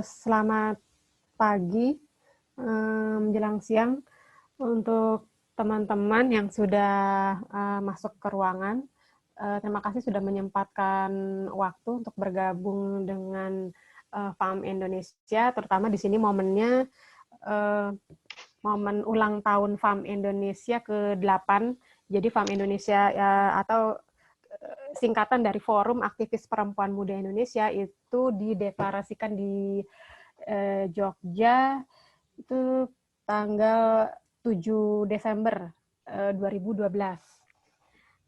Selamat pagi, menjelang siang untuk teman-teman yang sudah masuk ke ruangan. Terima kasih sudah menyempatkan waktu untuk bergabung dengan FAM Indonesia, terutama di sini momennya momen ulang tahun FAM Indonesia ke-8. Jadi FAM Indonesia atau singkatan dari Forum Aktivis Perempuan Muda Indonesia itu dideklarasikan di Jogja itu tanggal 7 Desember 2012.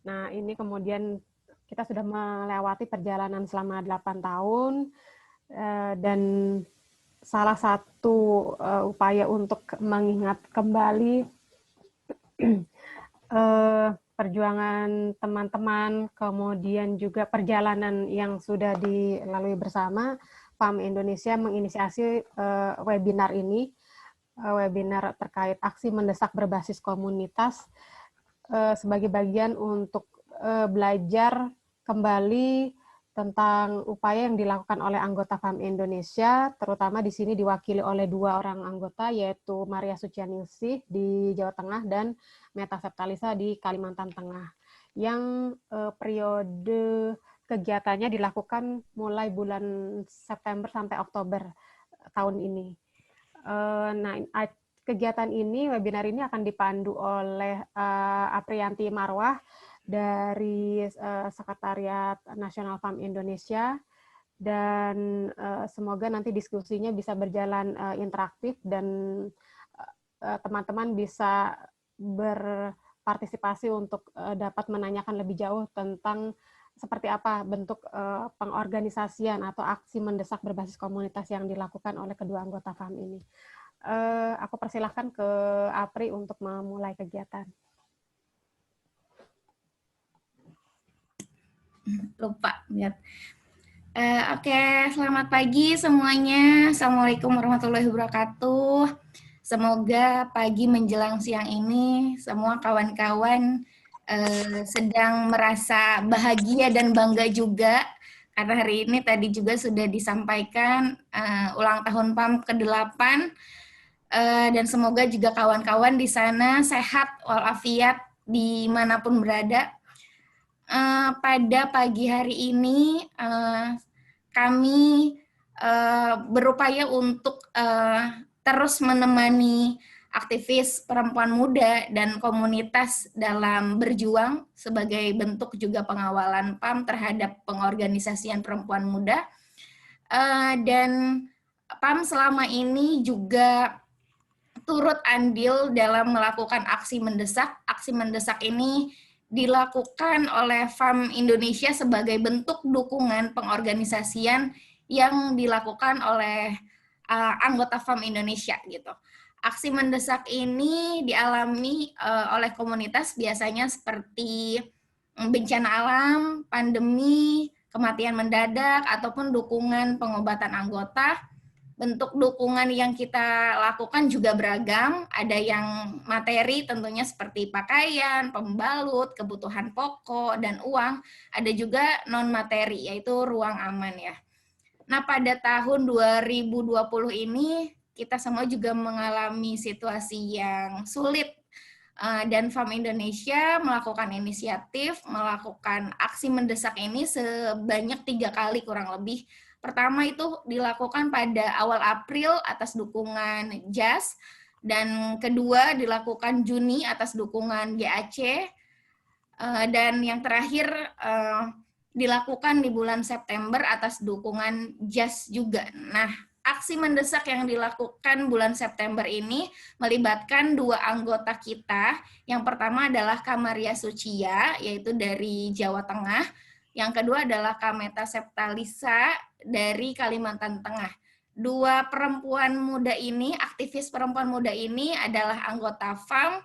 Nah, ini kemudian kita sudah melewati perjalanan selama 8 tahun dan salah satu upaya untuk mengingat kembali perjuangan teman-teman, kemudian juga perjalanan yang sudah dilalui bersama, FAM Indonesia menginisiasi webinar ini, webinar terkait aksi mendesak berbasis komunitas sebagai bagian untuk belajar kembali tentang upaya yang dilakukan oleh anggota FAM Indonesia, terutama di sini diwakili oleh 2 orang anggota, yaitu Maria Sucianingsih di Jawa Tengah dan Meta Septalisa di Kalimantan Tengah, yang periode kegiatannya dilakukan mulai bulan September sampai Oktober tahun ini. Nah, kegiatan ini, webinar ini akan dipandu oleh Apriyanti Marwah dari Sekretariat Nasional FAM Indonesia, dan semoga nanti diskusinya bisa berjalan interaktif dan teman-teman bisa berpartisipasi untuk dapat menanyakan lebih jauh tentang seperti apa bentuk pengorganisasian atau aksi mendesak berbasis komunitas yang dilakukan oleh kedua anggota FAM ini. Aku persilahkan ke Apri untuk memulai kegiatan. Lupa lihat. Oke, selamat pagi semuanya. Assalamualaikum warahmatullahi wabarakatuh. Semoga pagi menjelang siang ini semua kawan-kawan sedang merasa bahagia dan bangga juga, karena hari ini tadi juga sudah disampaikan ulang tahun PAM ke-8, dan semoga juga kawan-kawan di sana sehat walafiat dimanapun berada. Pada pagi hari ini kami berupaya untuk terus menemani aktivis perempuan muda dan komunitas dalam berjuang sebagai bentuk juga pengawalan PAM terhadap pengorganisasian perempuan muda. Dan PAM selama ini juga turut andil dalam melakukan aksi mendesak. Aksi mendesak ini dilakukan oleh FAM Indonesia sebagai bentuk dukungan pengorganisasian yang dilakukan oleh anggota FAM Indonesia gitu. Aksi mendesak ini dialami oleh komunitas biasanya seperti bencana alam, pandemi, kematian mendadak, ataupun dukungan pengobatan anggota. Bentuk dukungan yang kita lakukan juga beragam, ada yang materi tentunya seperti pakaian, pembalut, kebutuhan pokok, dan uang. Ada juga non-materi, yaitu ruang aman ya. Nah, pada tahun 2020 ini, kita semua juga mengalami situasi yang sulit, dan FAM Indonesia melakukan inisiatif, melakukan aksi mendesak ini sebanyak 3 kali kurang lebih. Pertama itu dilakukan pada awal April atas dukungan JAS, dan kedua dilakukan Juni atas dukungan GAC, dan yang terakhir dilakukan di bulan September atas dukungan JAS juga. Nah, aksi mendesak yang dilakukan bulan September ini melibatkan 2 anggota kita. Yang pertama adalah Kak Maria Sucia, yaitu dari Jawa Tengah. Yang kedua adalah Kak Meta Septalisa dari Kalimantan Tengah. 2 perempuan muda ini, aktivis perempuan muda ini adalah anggota FAM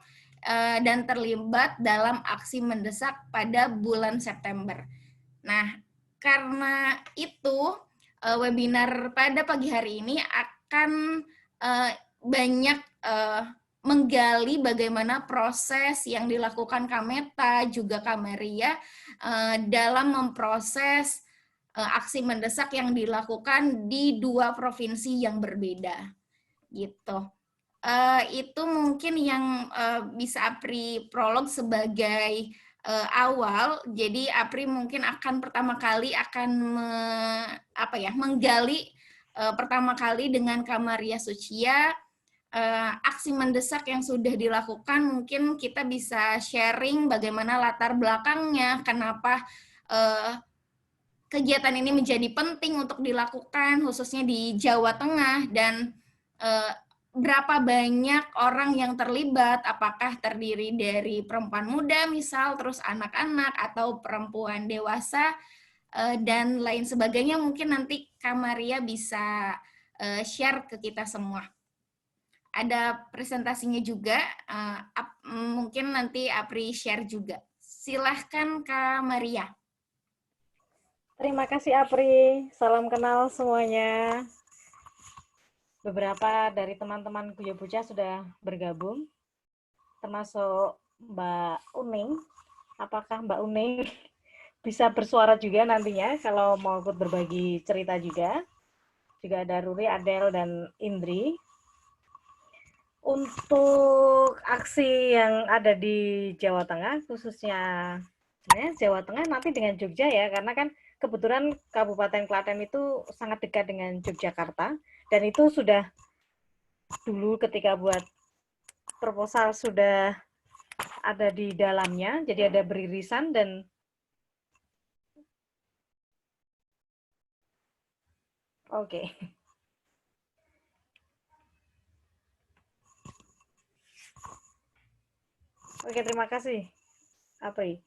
dan terlibat dalam aksi mendesak pada bulan September. Nah, karena itu webinar pada pagi hari ini akan banyak menggali bagaimana proses yang dilakukan Kak Meta juga Kak Maria dalam memproses aksi mendesak yang dilakukan di 2 provinsi yang berbeda gitu. Itu mungkin yang bisa Apri prolog sebagai awal. Jadi Apri mungkin akan pertama kali akan menggali pertama kali dengan Kamaria Sucia aksi mendesak yang sudah dilakukan. Mungkin kita bisa sharing bagaimana latar belakangnya, kenapa kegiatan ini menjadi penting untuk dilakukan khususnya di Jawa Tengah, dan berapa banyak orang yang terlibat, apakah terdiri dari perempuan muda misal, terus anak-anak atau perempuan dewasa, dan lain sebagainya. Mungkin nanti Kak Maria bisa share ke kita semua. Ada presentasinya juga, mungkin nanti Apri share juga. Silahkan Kak Maria. Terima kasih Apri, salam kenal semuanya. Beberapa dari teman-teman Guyo Buca sudah bergabung, termasuk Mbak Uning. Apakah Mbak Uning bisa bersuara juga nantinya kalau mau ikut berbagi cerita juga? Juga ada Ruri, Adel, dan Indri. Untuk aksi yang ada di Jawa Tengah, khususnya Jawa Tengah nanti dengan Jogja ya, karena kan kebetulan Kabupaten Klaten itu sangat dekat dengan Yogyakarta, dan itu sudah dulu ketika buat proposal sudah ada di dalamnya, jadi ada beririsan dan oke. Oke, terima kasih Apri.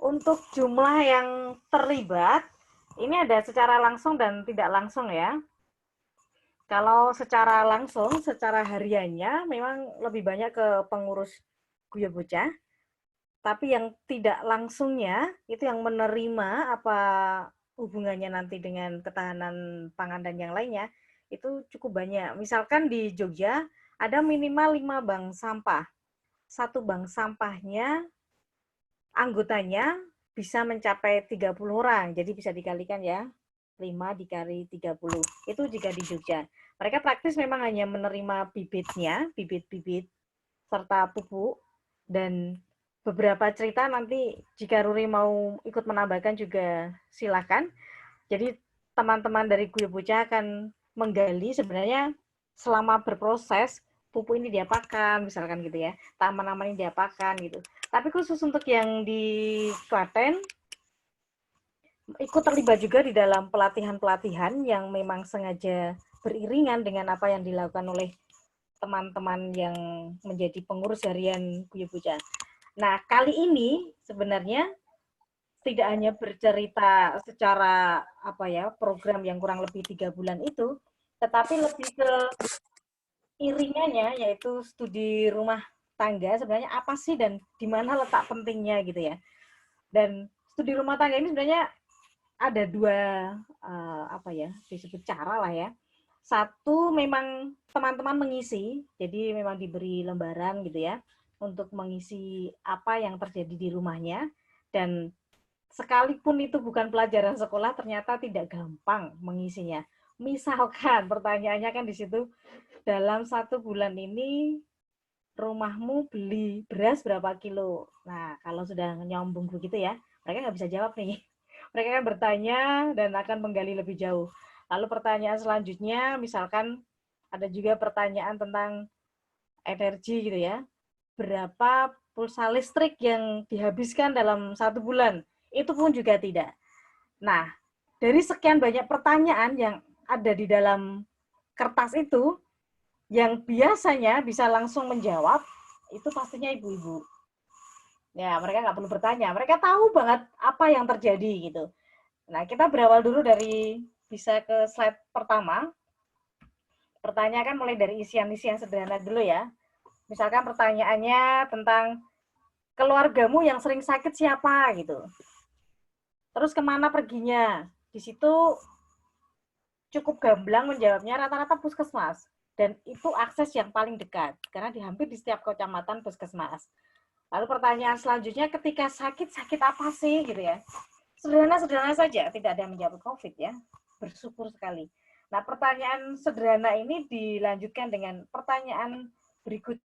Untuk jumlah yang terlibat, ini ada secara langsung dan tidak langsung ya. Kalau secara langsung, secara hariannya memang lebih banyak ke pengurus Guyo Bocah, tapi yang tidak langsungnya itu yang menerima apa hubungannya nanti dengan ketahanan pangan dan yang lainnya itu cukup banyak. Misalkan di Jogja ada minimal 5 bank sampah. Satu bank sampahnya anggotanya bisa mencapai 30 orang. Jadi bisa dikalikan ya. 5 dikali 30. Itu jika di Jogja. Mereka praktis memang hanya menerima bibitnya, bibit-bibit serta pupuk, dan beberapa cerita nanti jika Ruri mau ikut menambahkan juga silakan. Jadi teman-teman dari Guyo Bocah akan menggali sebenarnya selama berproses pupuk ini diapakan, misalkan gitu ya, tanaman-tanaman ini diapakan gitu. Tapi khusus untuk yang di Klaten, ikut terlibat juga di dalam pelatihan-pelatihan yang memang sengaja beriringan dengan apa yang dilakukan oleh teman-teman yang menjadi pengurus harian Guyo Bocah. Nah, kali ini sebenarnya tidak hanya bercerita secara program yang kurang lebih 3 bulan itu, tetapi lebih ke iringannya, yaitu studi rumah tangga sebenarnya apa sih dan di mana letak pentingnya gitu ya. Dan studi rumah tangga ini sebenarnya ada dua disebut cara lah ya. Satu memang teman-teman mengisi, jadi memang diberi lembaran gitu ya untuk mengisi apa yang terjadi di rumahnya, dan sekalipun itu bukan pelajaran sekolah ternyata tidak gampang mengisinya. Misalkan pertanyaannya kan di situ, dalam 1 bulan ini rumahmu beli beras berapa kilo? Nah, kalau sudah nyambung begitu ya, mereka nggak bisa jawab nih. Mereka akan bertanya dan akan menggali lebih jauh. Lalu pertanyaan selanjutnya, misalkan ada juga pertanyaan tentang energi gitu ya. Berapa pulsa listrik yang dihabiskan dalam 1 bulan? Itu pun juga tidak. Nah, dari sekian banyak pertanyaan yang ada di dalam kertas itu, yang biasanya bisa langsung menjawab, itu pastinya ibu-ibu. Ya, mereka nggak perlu bertanya. Mereka tahu banget apa yang terjadi gitu. Nah, kita berawal dulu dari, bisa ke slide pertama. Pertanyaan kan mulai dari isian-isian sederhana dulu ya. Misalkan pertanyaannya tentang keluargamu yang sering sakit siapa gitu. Terus kemana perginya? Di situ cukup gamblang menjawabnya, rata-rata puskesmas. Dan itu akses yang paling dekat, karena hampir di setiap kecamatan puskesmas. Lalu pertanyaan selanjutnya, ketika sakit, sakit apa sih gitu ya? Sederhana-sederhana saja, tidak ada yang menjawab COVID ya. Bersyukur sekali. Nah, pertanyaan sederhana ini dilanjutkan dengan pertanyaan berikut.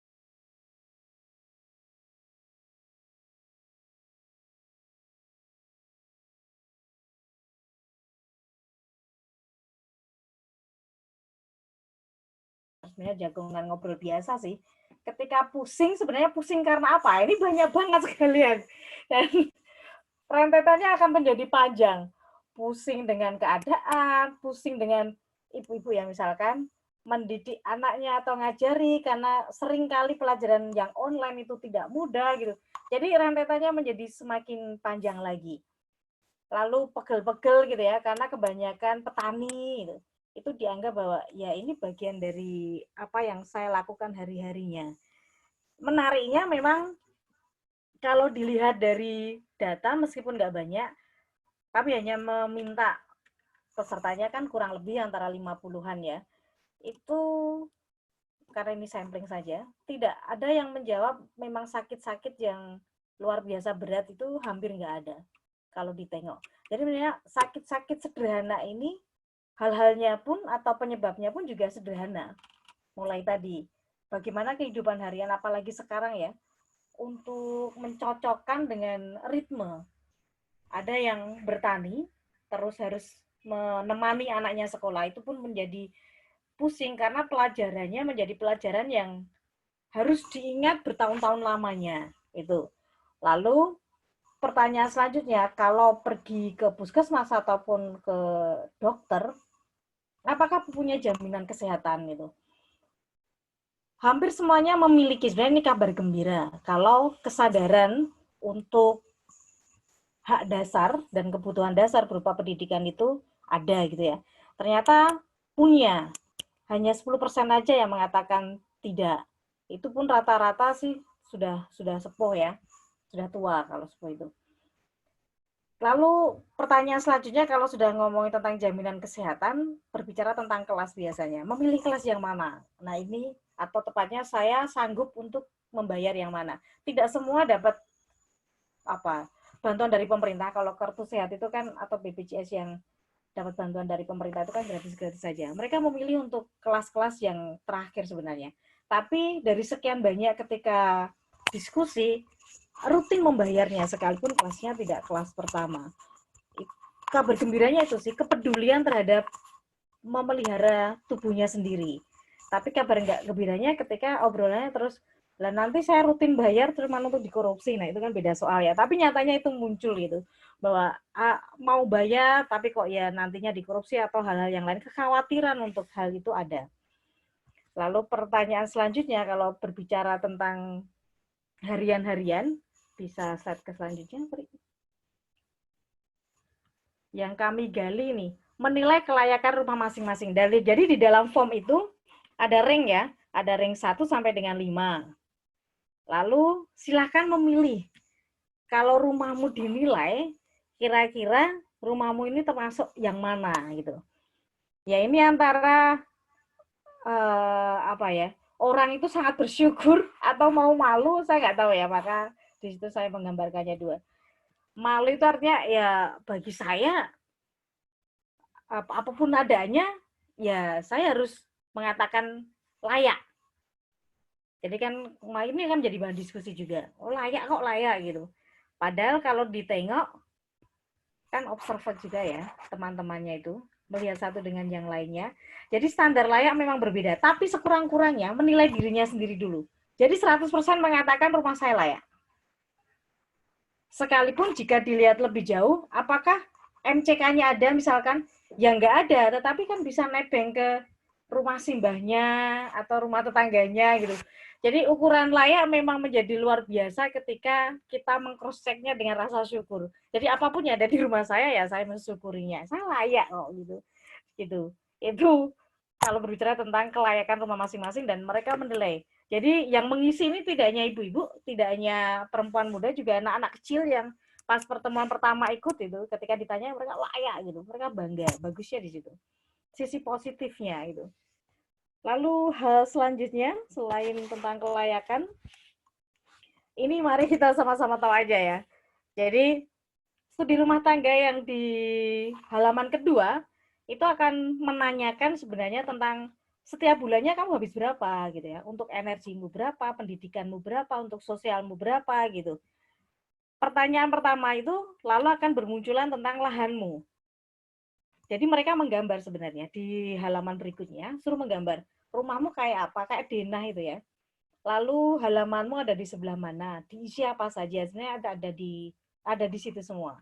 Sebenarnya jagongan ngobrol biasa sih. Ketika pusing, sebenarnya pusing karena apa? Ini banyak banget sekalian. Dan rentetannya akan menjadi panjang. Pusing dengan keadaan, pusing dengan ibu-ibu yang misalkan mendidik anaknya atau ngajari karena sering kali pelajaran yang online itu tidak mudah gitu. Jadi rentetannya menjadi semakin panjang lagi. Lalu pegel-pegel gitu ya, karena kebanyakan petani gitu. Itu dianggap bahwa ya ini bagian dari apa yang saya lakukan hari-harinya. Menariknya memang kalau dilihat dari data meskipun nggak banyak, kami hanya meminta pesertanya kan kurang lebih antara 50-an ya. Itu karena ini sampling saja, tidak ada yang menjawab memang sakit-sakit yang luar biasa berat itu hampir nggak ada kalau ditengok. Jadi sebenarnya sakit-sakit sederhana ini hal-halnya pun atau penyebabnya pun juga sederhana. Mulai tadi, bagaimana kehidupan harian apalagi sekarang ya, untuk mencocokkan dengan ritme. Ada yang bertani, terus harus menemani anaknya sekolah, itu pun menjadi pusing karena pelajarannya menjadi pelajaran yang harus diingat bertahun-tahun lamanya. Itu. Lalu pertanyaan selanjutnya, kalau pergi ke puskesmas ataupun ke dokter, apakah punya jaminan kesehatan itu? Hampir semuanya memiliki, sebenarnya ini kabar gembira. Kalau kesadaran untuk hak dasar dan kebutuhan dasar berupa pendidikan itu ada gitu ya. Ternyata punya. Hanya 10% aja yang mengatakan tidak. Itu pun rata-rata sih sudah sepuh ya. Sudah tua kalau sepuh itu. Lalu pertanyaan selanjutnya kalau sudah ngomongin tentang jaminan kesehatan, berbicara tentang kelas biasanya. Memilih kelas yang mana? Nah ini, atau tepatnya saya sanggup untuk membayar yang mana. Tidak semua dapat apa bantuan dari pemerintah. Kalau kartu sehat itu kan, atau BPJS yang dapat bantuan dari pemerintah itu kan gratis-gratis saja. Mereka memilih untuk kelas-kelas yang terakhir sebenarnya. Tapi dari sekian banyak ketika diskusi, rutin membayarnya sekalipun kelasnya tidak kelas pertama. Kabar gembiranya itu sih kepedulian terhadap memelihara tubuhnya sendiri. Tapi kabar nggak gembiranya ketika obrolannya terus, lah nanti saya rutin bayar terus mana untuk dikorupsi. Nah itu kan beda soal ya. Tapi nyatanya itu muncul gitu bahwa mau bayar tapi kok ya nantinya dikorupsi atau hal-hal yang lain. Kekhawatiran untuk hal itu ada. Lalu pertanyaan selanjutnya kalau berbicara tentang harian-harian, bisa slide ke selanjutnya. Yang kami gali nih, menilai kelayakan rumah masing-masing. Jadi di dalam form itu ada ring ya, ada ring 1 sampai dengan 5. Lalu silakan memilih. Kalau rumahmu dinilai, kira-kira rumahmu ini termasuk yang mana gitu. Ya ini antara apa ya, orang itu sangat bersyukur atau mau malu, saya nggak tahu ya, maka di situ saya menggambarkannya dua. Malu itu artinya ya bagi saya apapun adanya ya saya harus mengatakan layak. Jadi kan ini kan jadi bahan diskusi juga. Oh layak kok layak gitu. Padahal kalau ditengok kan observer juga ya teman-temannya itu melihat satu dengan yang lainnya. Jadi standar layak memang berbeda. Tapi sekurang-kurangnya menilai dirinya sendiri dulu. Jadi 100% mengatakan rumah saya layak. Sekalipun jika dilihat lebih jauh, apakah MCK-nya ada misalkan? Ya nggak ada, tetapi kan bisa nebeng ke rumah simbahnya atau rumah tetangganya gitu. Jadi ukuran layak memang menjadi luar biasa ketika kita meng-cross-check-nya dengan rasa syukur. Jadi apapun yang ada di rumah saya ya saya mensyukurinya. Saya layak kok gitu. Gitu. Itu kalau berbicara tentang kelayakan rumah masing-masing dan mereka menilai. Jadi yang mengisi ini tidak hanya ibu-ibu, tidak hanya perempuan muda, juga anak-anak kecil yang pas pertemuan pertama ikut itu, ketika ditanya mereka layak gitu, mereka bangga, bagusnya di situ. Sisi positifnya itu. Lalu hal selanjutnya selain tentang kelayakan, ini mari kita sama-sama tahu aja ya. Jadi studi rumah tangga yang di halaman kedua itu akan menanyakan sebenarnya tentang setiap bulannya kamu habis berapa gitu ya, untuk energimu berapa, pendidikanmu berapa, untuk sosialmu berapa gitu. Pertanyaan pertama itu lalu akan bermunculan tentang lahanmu. Jadi mereka menggambar sebenarnya di halaman berikutnya, suruh menggambar rumahmu kayak apa, kayak denah itu ya. Lalu halamanmu ada di sebelah mana, diisi apa saja, sebenarnya ada di situ semua.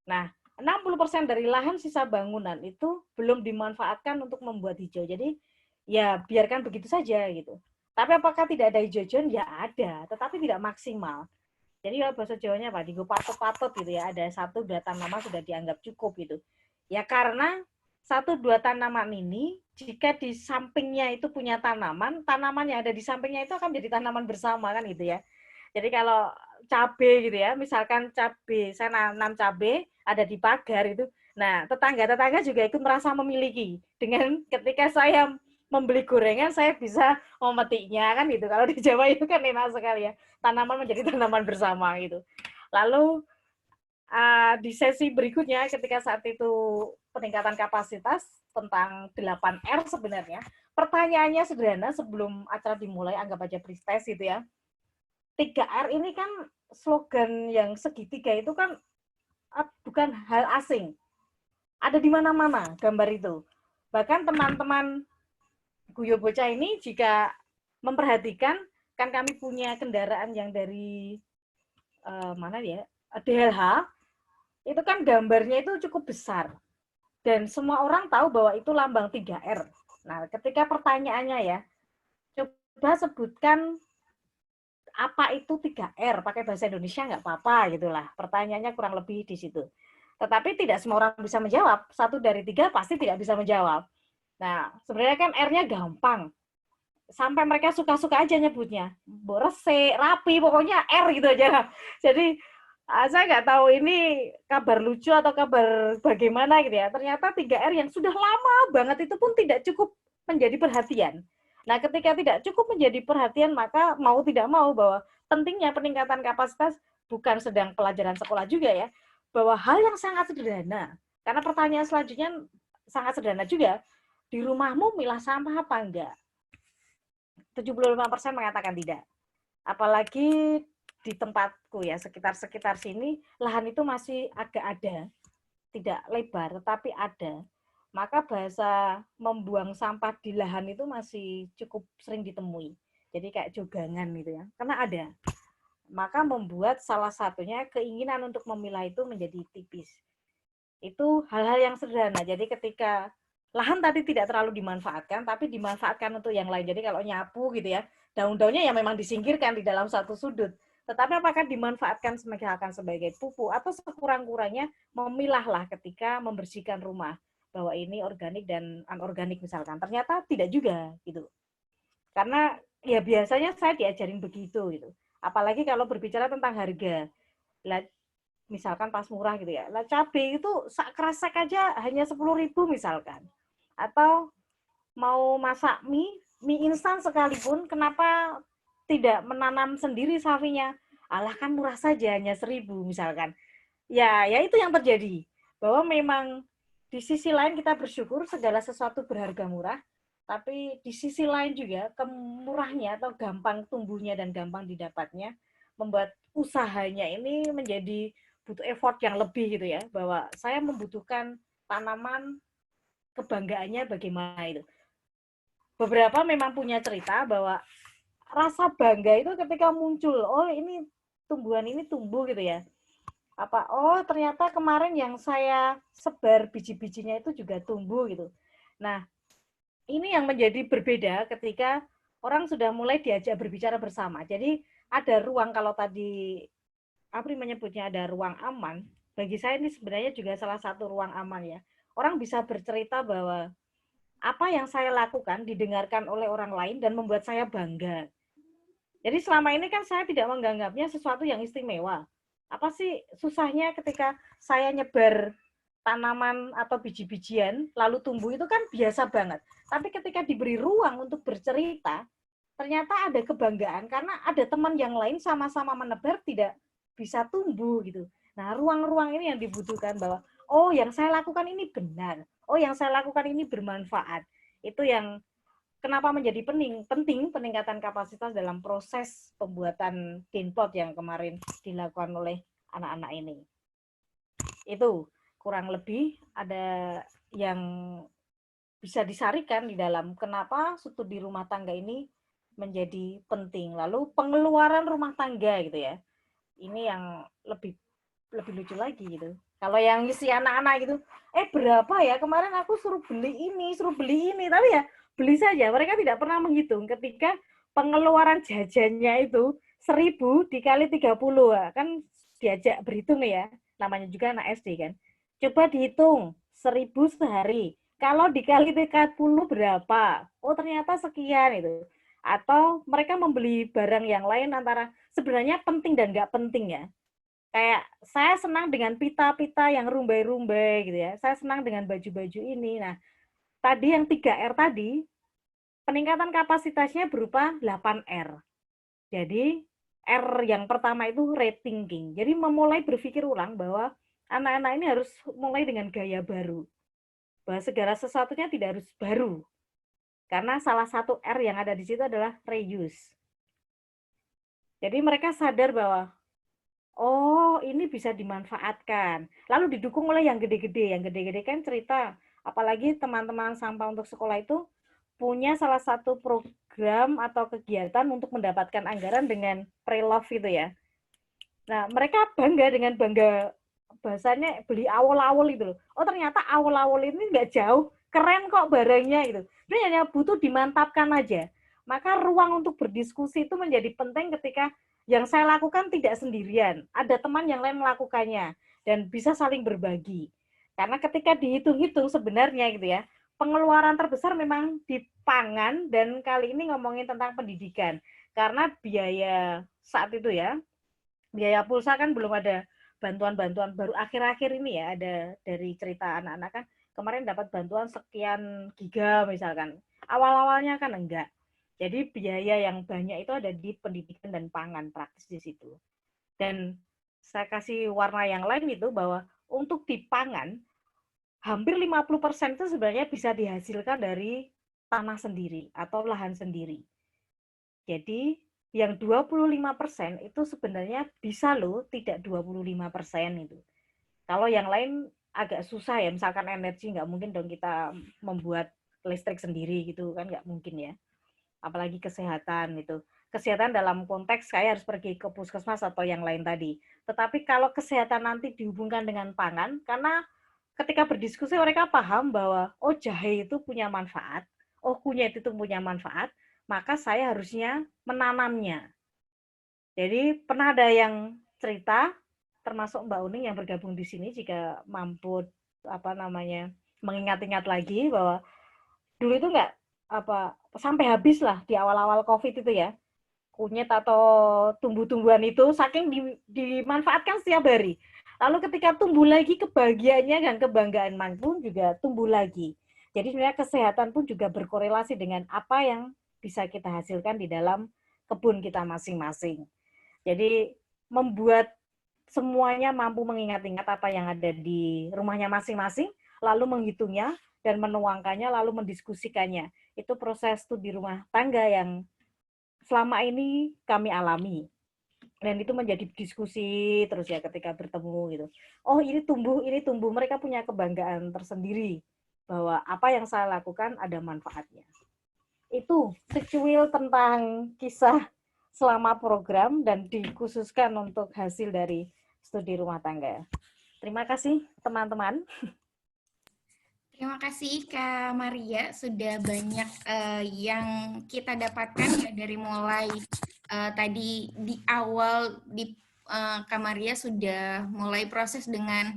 Nah, 60% dari lahan sisa bangunan itu belum dimanfaatkan untuk membuat hijau. Jadi ya biarkan begitu saja gitu. Tapi apakah tidak ada hijau-hijauan? Ya ada, tetapi tidak maksimal. Jadi kalau bahasa Jawanya apa? Digo patut-patut gitu ya. Ada 1-2 tanaman sudah dianggap cukup gitu. Ya karena 1-2 tanaman ini jika di sampingnya itu punya tanaman, tanaman yang ada di sampingnya itu akan menjadi tanaman bersama kan gitu ya. Jadi kalau cabai gitu ya, misalkan cabai, saya nanam cabai ada di pagar itu. Nah, tetangga-tetangga juga ikut merasa memiliki. Dengan ketika saya membeli gorengan, saya bisa memetiknya kan gitu. Kalau di Jawa itu kan enak sekali ya. Tanaman menjadi tanaman bersama gitu. Lalu di sesi berikutnya ketika saat itu peningkatan kapasitas tentang 8R sebenarnya, pertanyaannya sederhana sebelum acara dimulai, anggap aja pre-test gitu ya. 3R ini kan slogan yang segitiga itu kan bukan hal asing. Ada di mana-mana gambar itu. Bahkan teman-teman Guyo Bocah ini jika memperhatikan, kan kami punya kendaraan yang dari mana ya, DLH, itu kan gambarnya itu cukup besar. Dan semua orang tahu bahwa itu lambang 3R. Nah, ketika pertanyaannya ya, coba sebutkan apa itu 3R, pakai bahasa Indonesia nggak apa-apa gitulah. Pertanyaannya kurang lebih di situ. Tetapi tidak semua orang bisa menjawab. 1 dari 3 pasti tidak bisa menjawab. Nah, sebenarnya kan R-nya gampang. Sampai mereka suka-suka aja nyebutnya. Resik, rapi, pokoknya R gitu aja. Jadi, saya nggak tahu ini kabar lucu atau kabar bagaimana gitu ya. Ternyata 3R yang sudah lama banget itu pun tidak cukup menjadi perhatian. Nah, ketika tidak cukup menjadi perhatian, maka mau tidak mau bahwa pentingnya peningkatan kapasitas bukan sedang pelajaran sekolah juga ya, bahwa hal yang sangat sederhana. Karena pertanyaan selanjutnya sangat sederhana juga, di rumahmu milah sampah apa enggak? 75% mengatakan tidak. Apalagi di tempatku ya, sekitar sini, lahan itu masih agak ada. Tidak lebar, tetapi ada. Maka bahasa membuang sampah di lahan itu masih cukup sering ditemui. Jadi kayak jogangan gitu ya, karena ada. Maka membuat salah satunya keinginan untuk memilah itu menjadi tipis. Itu hal-hal yang sederhana. Jadi ketika lahan tadi tidak terlalu dimanfaatkan, tapi dimanfaatkan untuk yang lain. Jadi kalau nyapu gitu ya, daun-daunnya yang memang disingkirkan di dalam satu sudut. Tetapi apakah dimanfaatkan sebagai pupuk atau sekurang-kurangnya memilahlah ketika membersihkan rumah bahwa ini organik dan anorganik misalkan. Ternyata tidak juga gitu. Karena ya biasanya saya diajarin begitu gitu. Apalagi kalau berbicara tentang harga. Lah, misalkan pas murah gitu ya. Lah cabai itu sak kresek aja hanya 10.000 misalkan. Atau mau masak mie instan sekalipun, kenapa tidak menanam sendiri sawinya? Alah kan murah saja, hanya 1.000 misalkan. Ya itu yang terjadi. Bahwa memang di sisi lain kita bersyukur segala sesuatu berharga murah, tapi di sisi lain juga kemurahnya atau gampang tumbuhnya dan gampang didapatnya membuat usahanya ini menjadi butuh effort yang lebih gitu ya. Bahwa saya membutuhkan tanaman, kebanggaannya bagaimana itu. Beberapa memang punya cerita bahwa rasa bangga itu ketika muncul, oh ini tumbuhan ini tumbuh gitu ya. Oh ternyata kemarin yang saya sebar biji-bijinya itu juga tumbuh gitu. Nah, ini yang menjadi berbeda ketika orang sudah mulai diajak berbicara bersama. Jadi ada ruang, kalau tadi Apri menyebutnya ada ruang aman, bagi saya ini sebenarnya juga salah satu ruang aman ya. Orang bisa bercerita bahwa apa yang saya lakukan didengarkan oleh orang lain dan membuat saya bangga. Jadi selama ini kan saya tidak menganggapnya sesuatu yang istimewa. Apa sih susahnya ketika saya nyebar tanaman atau biji-bijian lalu tumbuh, itu kan biasa banget. Tapi ketika diberi ruang untuk bercerita, ternyata ada kebanggaan karena ada teman yang lain sama-sama menebar tidak bisa tumbuh gitu. Nah, ruang-ruang ini yang dibutuhkan bahwa, oh yang saya lakukan ini benar, oh yang saya lakukan ini bermanfaat. Itu yang kenapa menjadi penting peningkatan kapasitas dalam proses pembuatan Dinplot yang kemarin dilakukan oleh anak-anak ini. Itu kurang lebih ada yang bisa disarikan di dalam kenapa studi rumah tangga ini menjadi penting. Lalu pengeluaran rumah tangga gitu ya. Ini yang lebih lucu lagi gitu. Kalau yang isi anak-anak gitu, berapa ya kemarin aku suruh beli ini, tapi ya beli saja. Mereka tidak pernah menghitung ketika pengeluaran jajannya itu 1.000 dikali 30, kan diajak berhitung ya. Namanya juga anak SD kan. Coba dihitung 1.000 sehari. Kalau dikali 30 berapa? Oh ternyata sekian itu. Atau mereka membeli barang yang lain antara sebenarnya penting dan nggak penting ya. Kayak saya senang dengan pita-pita yang rumbai-rumbai gitu ya. Saya senang dengan baju-baju ini. Nah, tadi yang 3R tadi, peningkatan kapasitasnya berupa 8R. Jadi, R yang pertama itu rethinking. Jadi, memulai berpikir ulang bahwa anak-anak ini harus mulai dengan gaya baru. Bahwa segala sesuatunya tidak harus baru. Karena salah satu R yang ada di situ adalah reuse. Jadi, mereka sadar bahwa oh, ini bisa dimanfaatkan. Lalu didukung oleh yang gede-gede. Yang gede-gede kan cerita, apalagi teman-teman sampah untuk sekolah itu punya salah satu program atau kegiatan untuk mendapatkan anggaran dengan pre-love itu ya. Nah, mereka bangga bahasanya beli awal-awal itu loh. Oh, ternyata awal-awal ini nggak jauh, keren kok barangnya itu. Ini hanya butuh dimantapkan aja. Maka ruang untuk berdiskusi itu menjadi penting ketika yang saya lakukan tidak sendirian. Ada teman yang lain melakukannya dan bisa saling berbagi. Karena ketika dihitung-hitung sebenarnya gitu ya, pengeluaran terbesar memang di pangan dan kali ini ngomongin tentang pendidikan. Karena biaya saat itu ya, biaya pulsa kan belum ada bantuan-bantuan baru akhir-akhir ini ya, ada dari cerita anak-anak kan kemarin dapat bantuan sekian giga misalkan. Awal-awalnya kan enggak. Jadi biaya yang banyak itu ada di pendidikan dan pangan praktis di situ. Dan saya kasih warna yang lain itu bahwa untuk di pangan hampir 50% itu sebenarnya bisa dihasilkan dari tanah sendiri atau lahan sendiri. Jadi yang 25% itu sebenarnya bisa loh tidak 25% itu. Kalau yang lain agak susah ya, misalkan energi nggak mungkin dong kita membuat listrik sendiri gitu kan, nggak mungkin ya. Apalagi kesehatan itu. Kesehatan dalam konteks saya harus pergi ke puskesmas atau yang lain tadi. Tetapi kalau kesehatan nanti dihubungkan dengan pangan, karena ketika berdiskusi mereka paham bahwa oh jahe itu punya manfaat, oh kunyit itu punya manfaat, maka saya harusnya menanamnya. Jadi pernah ada yang cerita, termasuk Mbak Uning yang bergabung di sini jika mampu mengingat-ingat lagi bahwa dulu itu nggak sampai habis lah di awal-awal COVID itu ya, kunyit atau tumbuh-tumbuhan itu saking dimanfaatkan setiap hari. Lalu ketika tumbuh lagi kebahagiaannya dan kebanggaan pun juga tumbuh lagi. Jadi sebenarnya kesehatan pun juga berkorelasi dengan apa yang bisa kita hasilkan di dalam kebun kita masing-masing. Jadi membuat semuanya mampu mengingat-ingat apa yang ada di rumahnya masing-masing, lalu menghitungnya dan menuangkannya, lalu mendiskusikannya. Itu proses studi rumah tangga yang selama ini kami alami. Dan itu menjadi diskusi terus ya ketika bertemu gitu. Oh ini tumbuh, mereka punya kebanggaan tersendiri bahwa apa yang saya lakukan ada manfaatnya. Itu secuil tentang kisah selama program dan dikhususkan untuk hasil dari studi rumah tangga. Terima kasih teman-teman. Terima kasih Kak Maria, sudah banyak yang kita dapatkan ya dari mulai tadi di awal Kak Maria sudah mulai proses dengan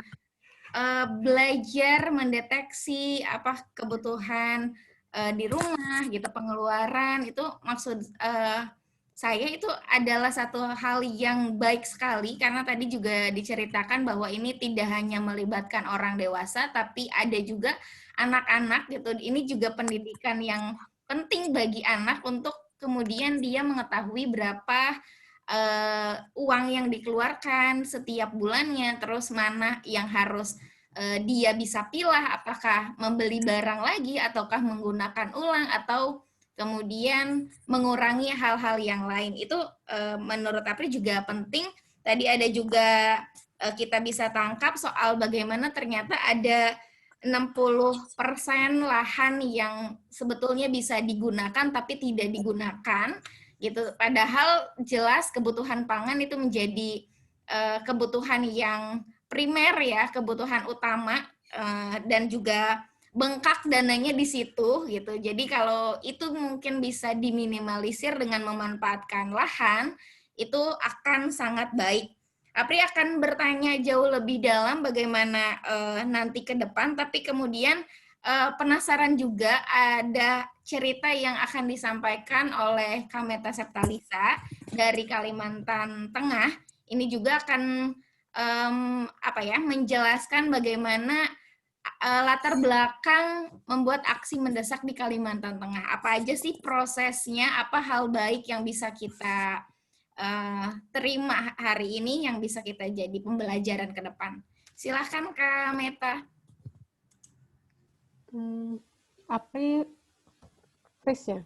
belajar mendeteksi apa kebutuhan di rumah gitu, pengeluaran itu maksud saya itu adalah satu hal yang baik sekali karena tadi juga diceritakan bahwa ini tidak hanya melibatkan orang dewasa tapi ada juga anak-anak gitu. Ini juga pendidikan yang penting bagi anak untuk kemudian dia mengetahui berapa uang yang dikeluarkan setiap bulannya, terus mana yang harus dia bisa pilah, apakah membeli barang lagi ataukah menggunakan ulang atau kemudian mengurangi hal-hal yang lain. Itu menurut Apri juga penting. Tadi ada juga kita bisa tangkap soal bagaimana ternyata ada 60% lahan yang sebetulnya bisa digunakan tapi tidak digunakan gitu. Padahal jelas kebutuhan pangan itu menjadi kebutuhan yang primer ya, kebutuhan utama, dan juga bengkak dananya di situ gitu. Jadi kalau itu mungkin bisa diminimalisir dengan memanfaatkan lahan, itu akan sangat baik. Apri akan bertanya jauh lebih dalam bagaimana nanti ke depan, tapi kemudian penasaran juga ada cerita yang akan disampaikan oleh Kameta Septalisa dari Kalimantan Tengah. Ini juga akan menjelaskan bagaimana latar belakang membuat aksi mendesak di Kalimantan Tengah. Apa aja sih prosesnya, apa hal baik yang bisa kita terima hari ini yang bisa kita jadi pembelajaran ke depan. Silahkan Kak Meta. Apri, Chris ya?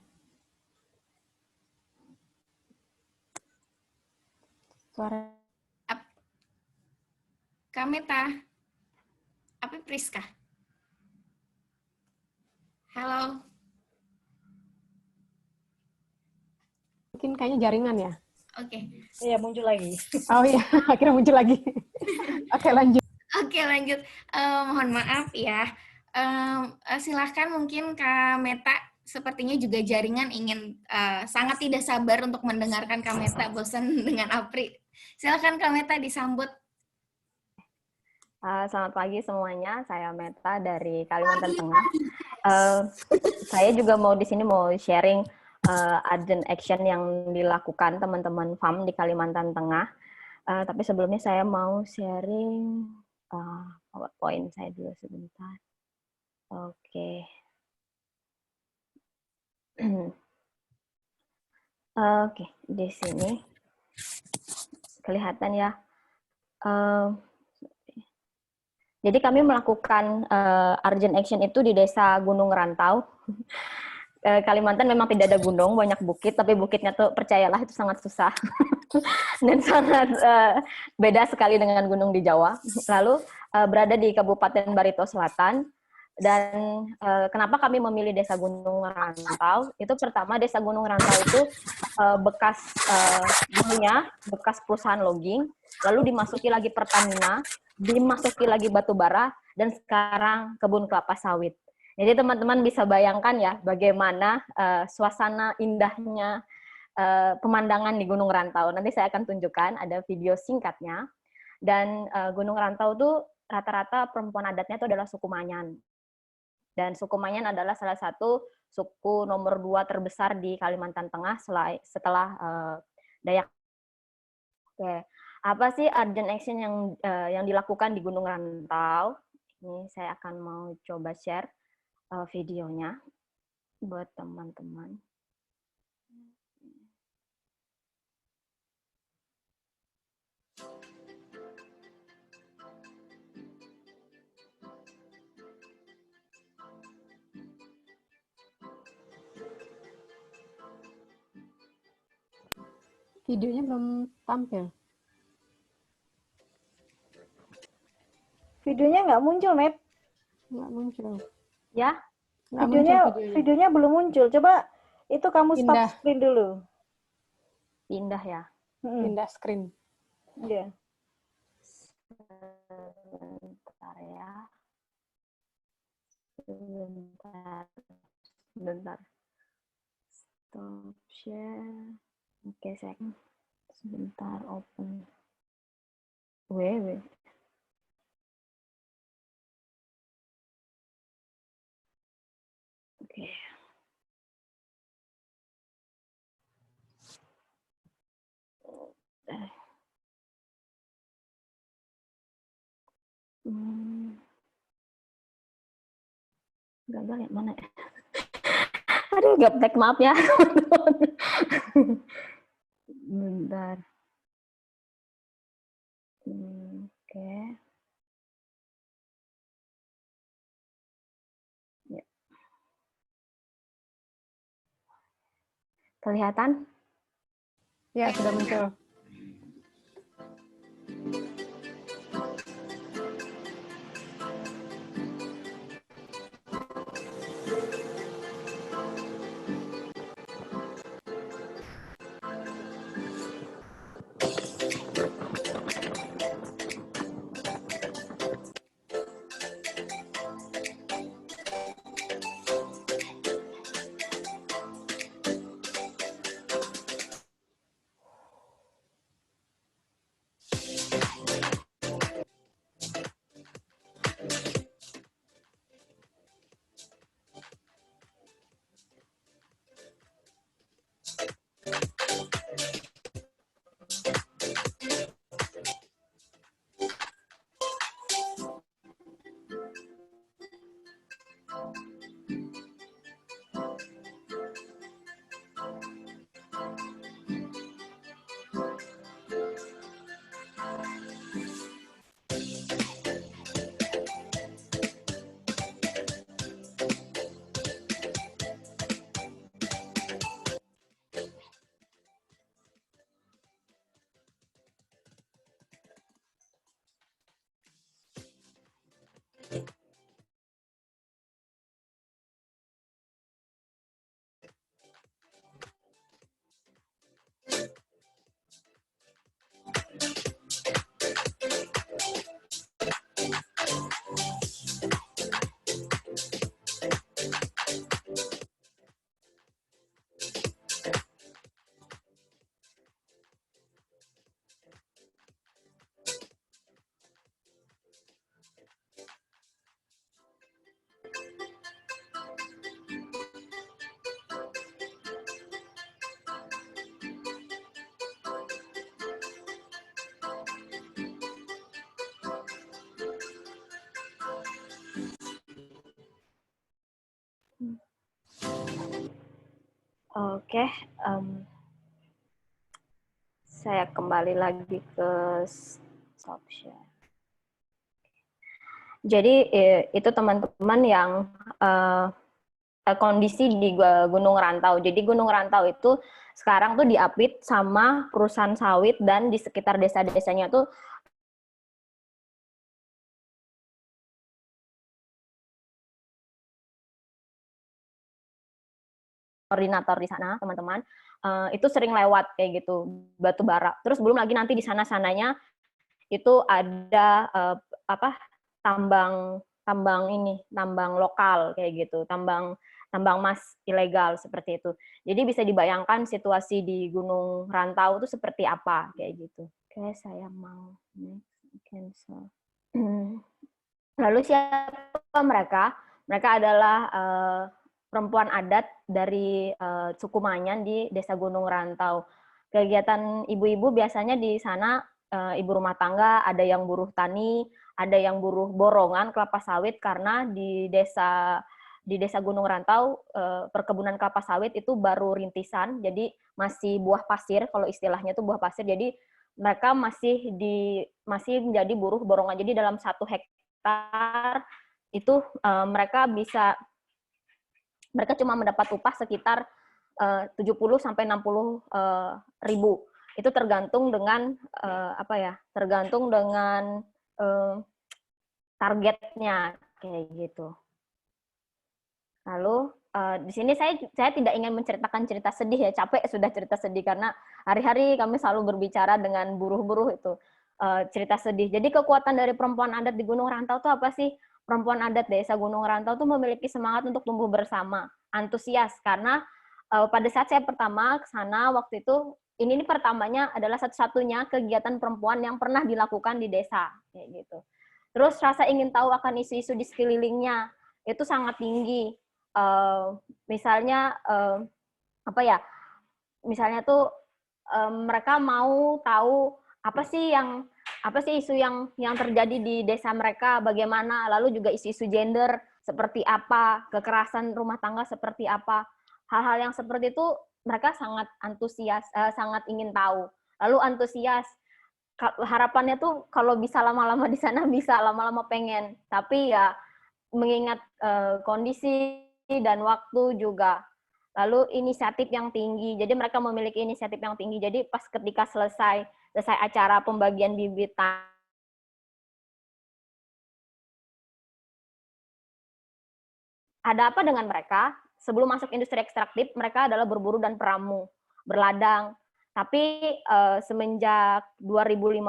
Suara. Kak Meta. Apa Priska? Halo. Mungkin kayaknya jaringan ya? Oke. Iya, muncul lagi. Oh iya, akhirnya muncul lagi. Oke, lanjut. Oke, lanjut. Mohon maaf ya. Silahkan mungkin Kak Meta, sepertinya juga jaringan ingin sangat tidak sabar untuk mendengarkan Kak Meta, bosan dengan Apri. Silahkan Kak Meta disambut. Selamat pagi semuanya, saya Meta dari Kalimantan Tengah. Saya juga mau di sini mau sharing urgent action yang dilakukan teman-teman FAM di Kalimantan Tengah. Tapi sebelumnya saya mau sharing PowerPoint saya dulu sebentar. Oke. Oke, di sini kelihatan ya. Jadi kami melakukan urgent action itu di Desa Gunung Rantau. Kalimantan memang tidak ada gunung, banyak bukit, tapi bukitnya tuh percayalah itu sangat susah dan sangat beda sekali dengan gunung di Jawa. Lalu berada di Kabupaten Barito Selatan. Dan kenapa kami memilih Desa Gunung Rantau? Itu pertama, Desa Gunung Rantau itu bekas dulunya bekas perusahaan logging, lalu dimasuki lagi Pertamina, dimasuki lagi batu bara, dan sekarang kebun kelapa sawit. Jadi teman-teman bisa bayangkan ya bagaimana suasana indahnya pemandangan di Gunung Rantau. Nanti saya akan tunjukkan, ada video singkatnya. Dan Gunung Rantau itu rata-rata perempuan adatnya itu adalah suku Mayan. Dan suku Mayan adalah salah satu suku nomor 2 terbesar di Kalimantan Tengah setelah Dayak. Oke, apa sih urgent action yang dilakukan di Gunung Rantau? Ini saya akan mau coba share videonya buat teman-teman. Videonya belum tampil. Videonya nggak muncul, Met. Nggak muncul. Ya? Videonya belum muncul. Coba itu kamu stop screen dulu. Pindah ya? Pindah screen. Iya. Sebentar ya. Sebentar. Stop share. Oke, saya sebentar open. Oke. Gagal ya, mana ya? Aduh, gaptek, maaf ya. Bentar. Oke. Ya. Kelihatan? Ya, sudah muncul. Oke, saya kembali lagi ke stop share. Jadi itu teman-teman yang kondisi di Gunung Rantau. Jadi Gunung Rantau itu sekarang tuh diapit sama perusahaan sawit, dan di sekitar desa-desanya tuh koordinator di sana, teman-teman, itu sering lewat kayak gitu, batu bara. Terus belum lagi nanti di sana-sananya itu ada tambang lokal kayak gitu, tambang emas ilegal seperti itu. Jadi bisa dibayangkan situasi di Gunung Rantau itu seperti apa kayak gitu. Oke, saya mau cancel. Lalu siapa mereka? Mereka adalah perempuan adat dari suku Manyan di Desa Gunung Rantau. Kegiatan ibu-ibu biasanya di sana ibu rumah tangga, ada yang buruh tani, ada yang buruh borongan kelapa sawit, karena di desa Gunung Rantau perkebunan kelapa sawit itu baru rintisan, jadi masih buah pasir, kalau istilahnya itu buah pasir. Jadi mereka masih menjadi buruh borongan. Jadi dalam 1 hektar itu mereka cuma mendapat upah sekitar 70 sampai 60 ribu. Itu tergantung dengan tergantung dengan targetnya kayak gitu. Lalu di sini saya tidak ingin menceritakan cerita sedih ya, capek sudah cerita sedih karena hari-hari kami selalu berbicara dengan buruh-buruh itu cerita sedih. Jadi kekuatan dari perempuan adat di Gunung Rantau itu apa sih? Perempuan adat Desa Gunung Rantau itu memiliki semangat untuk tumbuh bersama, antusias, karena pada saat saya pertama ke sana waktu itu, ini pertamanya adalah satu-satunya kegiatan perempuan yang pernah dilakukan di desa kayak gitu. Terus rasa ingin tahu akan isu-isu di sekelilingnya itu sangat tinggi. Misalnya misalnya tuh mereka mau tahu apa sih isu yang terjadi di desa mereka, bagaimana, lalu juga isu-isu gender seperti apa, kekerasan rumah tangga seperti apa, hal-hal yang seperti itu mereka sangat antusias, sangat ingin tahu. Lalu antusias harapannya tuh kalau bisa lama-lama di sana, bisa lama-lama pengen. Tapi ya mengingat kondisi dan waktu juga, lalu inisiatif yang tinggi. Jadi mereka memiliki inisiatif yang tinggi. Jadi pas ketika selesai acara pembagian bibit, ada apa dengan mereka? Sebelum masuk industri ekstraktif, mereka adalah berburu dan peramu, berladang. Tapi semenjak 2015,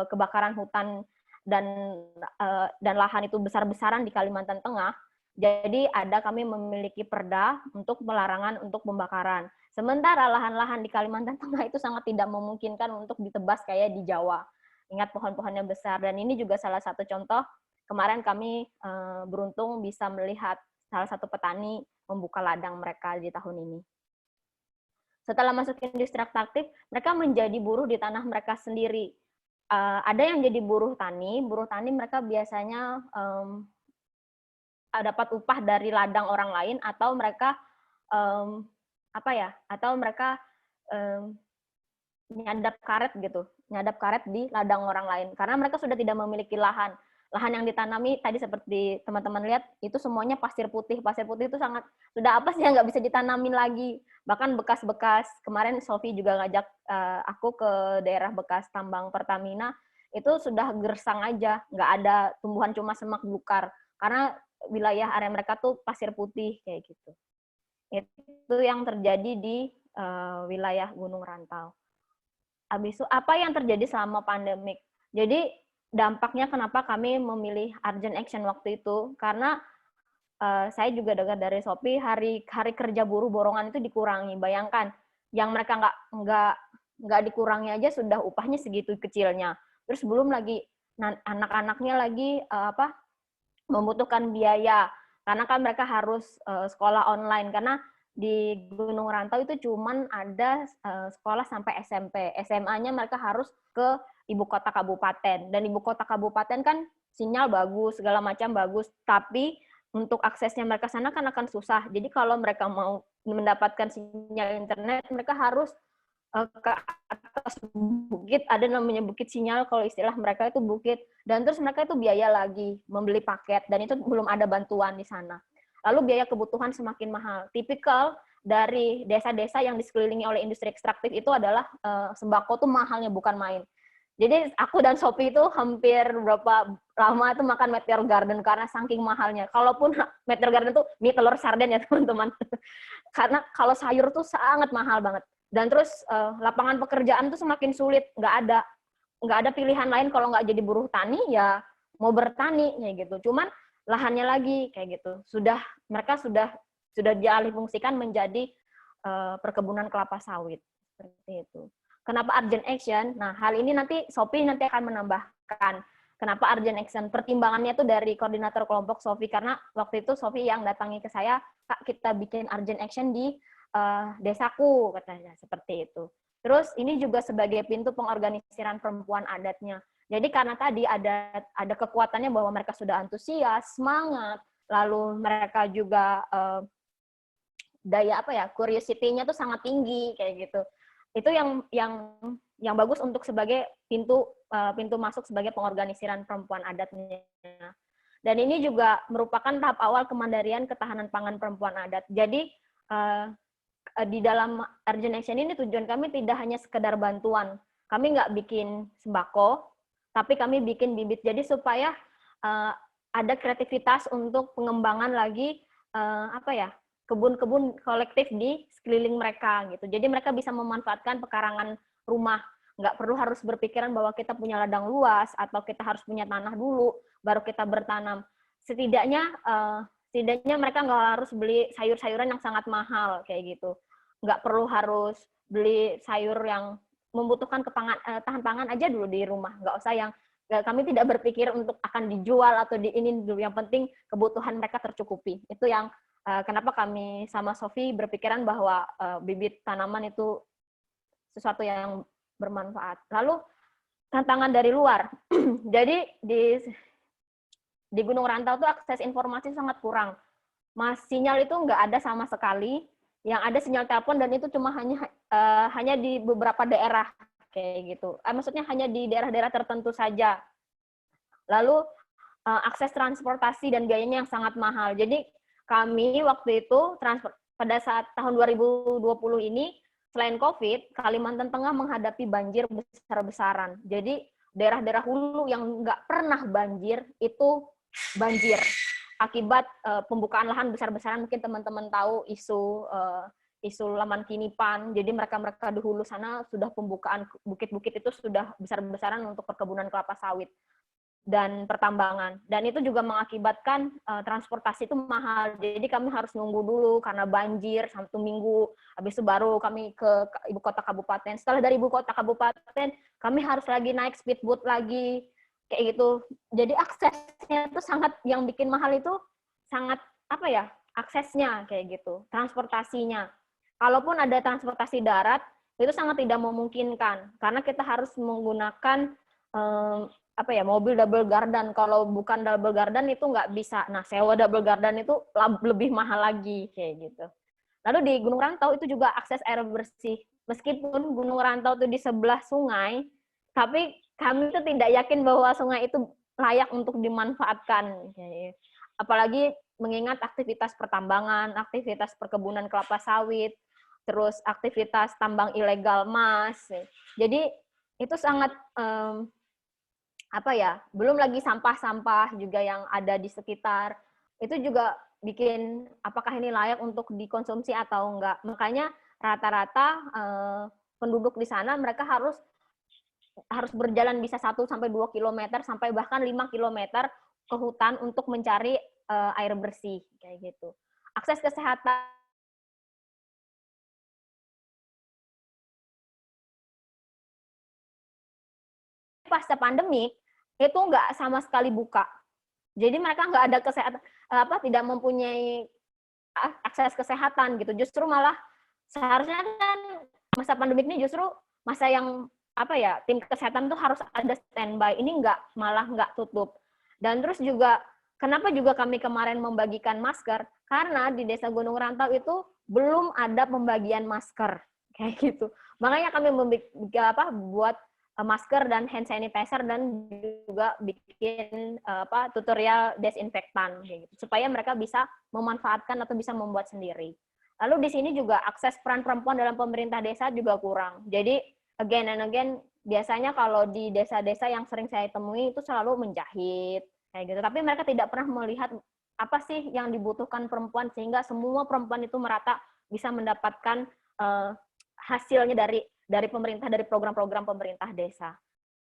kebakaran hutan dan lahan itu besar-besaran di Kalimantan Tengah, jadi kami memiliki perda untuk pelarangan untuk pembakaran. Sementara lahan-lahan di Kalimantan Tengah itu sangat tidak memungkinkan untuk ditebas kayak di Jawa. Ingat pohon-pohonnya besar, dan ini juga salah satu contoh. Kemarin kami beruntung bisa melihat salah satu petani membuka ladang mereka di tahun ini. Setelah masuk industri ekstraktif, mereka menjadi buruh di tanah mereka sendiri. Ada yang jadi buruh tani mereka biasanya dapat upah dari ladang orang lain, atau mereka nyadap karet di ladang orang lain, karena mereka sudah tidak memiliki lahan yang ditanami. Tadi seperti teman-teman lihat, itu semuanya pasir putih itu sudah apa sih yang nggak bisa ditanamin lagi. Bahkan bekas-bekas, kemarin Sofi juga ngajak aku ke daerah bekas tambang Pertamina, itu sudah gersang aja, nggak ada tumbuhan, cuma semak belukar, karena wilayah area mereka tuh pasir putih kayak gitu. Itu yang terjadi di wilayah Gunung Rantau. Habis itu apa yang terjadi selama pandemik? Jadi dampaknya kenapa kami memilih urgent action waktu itu, karena saya juga dengar dari Sophie, hari kerja buruh borongan itu dikurangi. Bayangkan, yang mereka nggak dikurangi aja sudah upahnya segitu kecilnya. Terus belum lagi anak-anaknya lagi membutuhkan biaya, karena kan mereka harus sekolah online, karena di Gunung Rantau itu cuman ada sekolah sampai SMP. SMA-nya mereka harus ke ibu kota kabupaten, dan ibu kota kabupaten kan sinyal bagus, segala macam bagus, tapi untuk aksesnya mereka sana kan akan susah. Jadi kalau mereka mau mendapatkan sinyal internet, mereka harus ke atas bukit, ada namanya bukit sinyal kalau istilah mereka itu bukit, dan terus mereka itu biaya lagi membeli paket, dan itu belum ada bantuan di sana. Lalu biaya kebutuhan semakin mahal. Tipikal dari desa-desa yang disekelilingi oleh industri ekstraktif itu adalah sembako tuh mahalnya bukan main. Jadi aku dan Sophie itu hampir berapa lama itu makan Meteor Garden karena saking mahalnya. Kalaupun Meteor Garden itu mie telur sarden ya teman-teman. Karena kalau sayur tuh sangat mahal banget. Dan terus lapangan pekerjaan tuh semakin sulit, nggak ada pilihan lain kalau nggak jadi buruh tani ya mau bertani kayak gitu. Cuman lahannya lagi kayak gitu. Mereka sudah dialihfungsikan menjadi perkebunan kelapa sawit seperti itu. Kenapa urgent action? Nah, hal ini nanti Sophie akan menambahkan kenapa urgent action. Pertimbangannya itu dari koordinator kelompok Sophie, karena waktu itu Sophie yang datangi ke saya, Kak, kita bikin urgent action di desaku, katanya seperti itu. Terus ini juga sebagai pintu pengorganisiran perempuan adatnya. Jadi karena tadi ada kekuatannya bahwa mereka sudah antusias, semangat, lalu mereka juga daya curiosity-nya tuh sangat tinggi kayak gitu. Itu yang bagus untuk sebagai pintu masuk sebagai pengorganisiran perempuan adatnya. Dan ini juga merupakan tahap awal kemandirian ketahanan pangan perempuan adat. Jadi di dalam urgent action ini tujuan kami tidak hanya sekedar bantuan. Kami nggak bikin sembako, tapi kami bikin bibit. Jadi supaya ada kreativitas untuk pengembangan lagi kebun-kebun kolektif di sekeliling mereka gitu. Jadi mereka bisa memanfaatkan pekarangan rumah. Nggak perlu harus berpikiran bahwa kita punya ladang luas atau kita harus punya tanah dulu baru kita bertanam. Setidaknya mereka nggak harus beli sayur-sayuran yang sangat mahal kayak gitu. Nggak perlu harus beli sayur yang membutuhkan tahan pangan aja dulu di rumah. Nggak usah kami tidak berpikir untuk akan dijual atau ini dulu. Yang penting kebutuhan mereka tercukupi. Itu yang kenapa kami sama Sophie berpikiran bahwa bibit tanaman itu sesuatu yang bermanfaat. Lalu tantangan dari luar. Jadi di Gunung Rantau tuh akses informasi sangat kurang. Sinyal itu nggak ada sama sekali. Yang ada sinyal telepon, dan itu cuma hanya di beberapa daerah kayak gitu. Maksudnya hanya di daerah-daerah tertentu saja. Lalu akses transportasi dan biayanya yang sangat mahal. Jadi kami waktu itu pada saat tahun 2020 ini, selain COVID, Kalimantan Tengah menghadapi banjir besar-besaran. Jadi daerah-daerah hulu yang nggak pernah banjir itu banjir akibat pembukaan lahan besar-besaran. Mungkin teman-teman tahu isu Laman Kinipan. Jadi mereka di hulu sana sudah pembukaan bukit-bukit itu sudah besar-besaran untuk perkebunan kelapa sawit dan pertambangan. Dan itu juga mengakibatkan transportasi itu mahal. Jadi kami harus nunggu dulu karena banjir 1 minggu. Habis itu baru kami ke ibu kota kabupaten. Setelah dari ibu kota kabupaten, kami harus lagi naik speedboat lagi. Kayak gitu. Jadi aksesnya itu sangat, yang bikin mahal itu sangat apa ya? Aksesnya kayak gitu. Transportasinya. Kalaupun ada transportasi darat, itu sangat tidak memungkinkan karena kita harus menggunakan mobil double gardan. Kalau bukan double gardan itu nggak bisa. Nah, sewa double gardan itu lebih mahal lagi kayak gitu. Lalu di Gunung Rantau itu juga akses air bersih. Meskipun Gunung Rantau itu di sebelah sungai, tapi kami itu tidak yakin bahwa sungai itu layak untuk dimanfaatkan. Apalagi mengingat aktivitas pertambangan, aktivitas perkebunan kelapa sawit, terus aktivitas tambang ilegal emas. Jadi itu sangat belum lagi sampah-sampah juga yang ada di sekitar, itu juga bikin apakah ini layak untuk dikonsumsi atau enggak. Makanya rata-rata penduduk di sana mereka harus berjalan bisa 1-2 kilometer sampai bahkan 5 kilometer ke hutan untuk mencari air bersih kayak gitu. Akses kesehatan pasca pandemik itu nggak sama sekali buka. Jadi mereka nggak ada kesehatan, tidak mempunyai akses kesehatan gitu. Justru malah seharusnya kan masa pandemik ini justru masa yang tim kesehatan tuh harus ada standby. Ini malah nggak tutup. Dan terus juga kenapa juga kami kemarin membagikan masker? Karena di Desa Gunung Rantau itu belum ada pembagian masker kayak gitu. Makanya kami buat masker dan hand sanitizer dan juga bikin tutorial desinfektan gitu, supaya mereka bisa memanfaatkan atau bisa membuat sendiri. Lalu di sini juga akses peran perempuan dalam pemerintah desa juga kurang. Jadi again and again biasanya kalau di desa-desa yang sering saya temui itu selalu menjahit kayak gitu. Tapi mereka tidak pernah melihat apa sih yang dibutuhkan perempuan sehingga semua perempuan itu merata bisa mendapatkan hasilnya dari pemerintah, dari program-program pemerintah desa.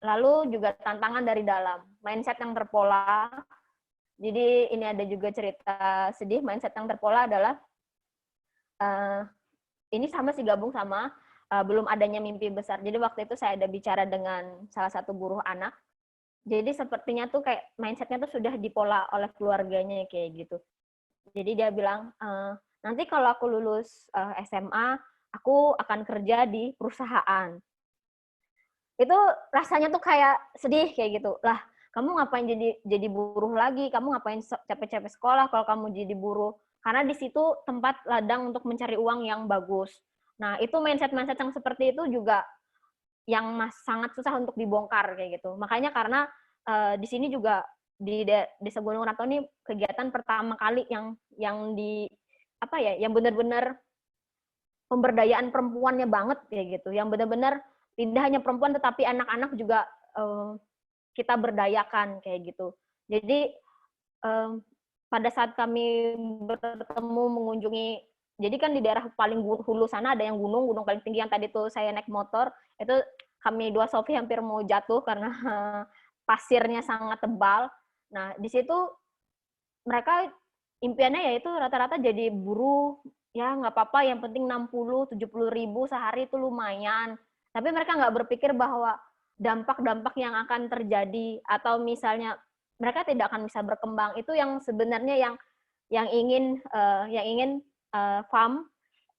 Lalu juga tantangan dari dalam, mindset yang terpola. Jadi ini ada juga cerita sedih, mindset yang terpola adalah, ini sama sih gabung sama belum adanya mimpi besar. Jadi waktu itu saya ada bicara dengan salah satu guru anak, jadi sepertinya tuh kayak mindsetnya tuh sudah dipola oleh keluarganya kayak gitu. Jadi dia bilang, nanti kalau aku lulus SMA, aku akan kerja di perusahaan. Itu rasanya tuh kayak sedih kayak gitu. Lah, kamu ngapain jadi buruh lagi? Kamu ngapain capek-capek sekolah kalau kamu jadi buruh? Karena di situ tempat ladang untuk mencari uang yang bagus. Nah, itu mindset-mindset yang seperti itu juga yang sangat susah untuk dibongkar kayak gitu. Makanya karena di sini juga di Desa Gunung Rantau ini kegiatan pertama kali yang yang benar-benar pemberdayaan perempuannya banget kayak gitu, yang benar-benar tidak hanya perempuan tetapi anak-anak juga kita berdayakan kayak gitu. Jadi pada saat kami bertemu mengunjungi, jadi kan di daerah paling hulu sana ada yang gunung paling tinggi yang tadi tuh saya naik motor, itu kami dua Sofi hampir mau jatuh karena pasirnya sangat tebal. Nah, di situ mereka impiannya yaitu rata-rata jadi buruh, ya nggak apa-apa, yang penting 60-70 ribu sehari itu lumayan. Tapi mereka nggak berpikir bahwa dampak-dampak yang akan terjadi, atau misalnya mereka tidak akan bisa berkembang. Itu yang sebenarnya yang ingin FAM,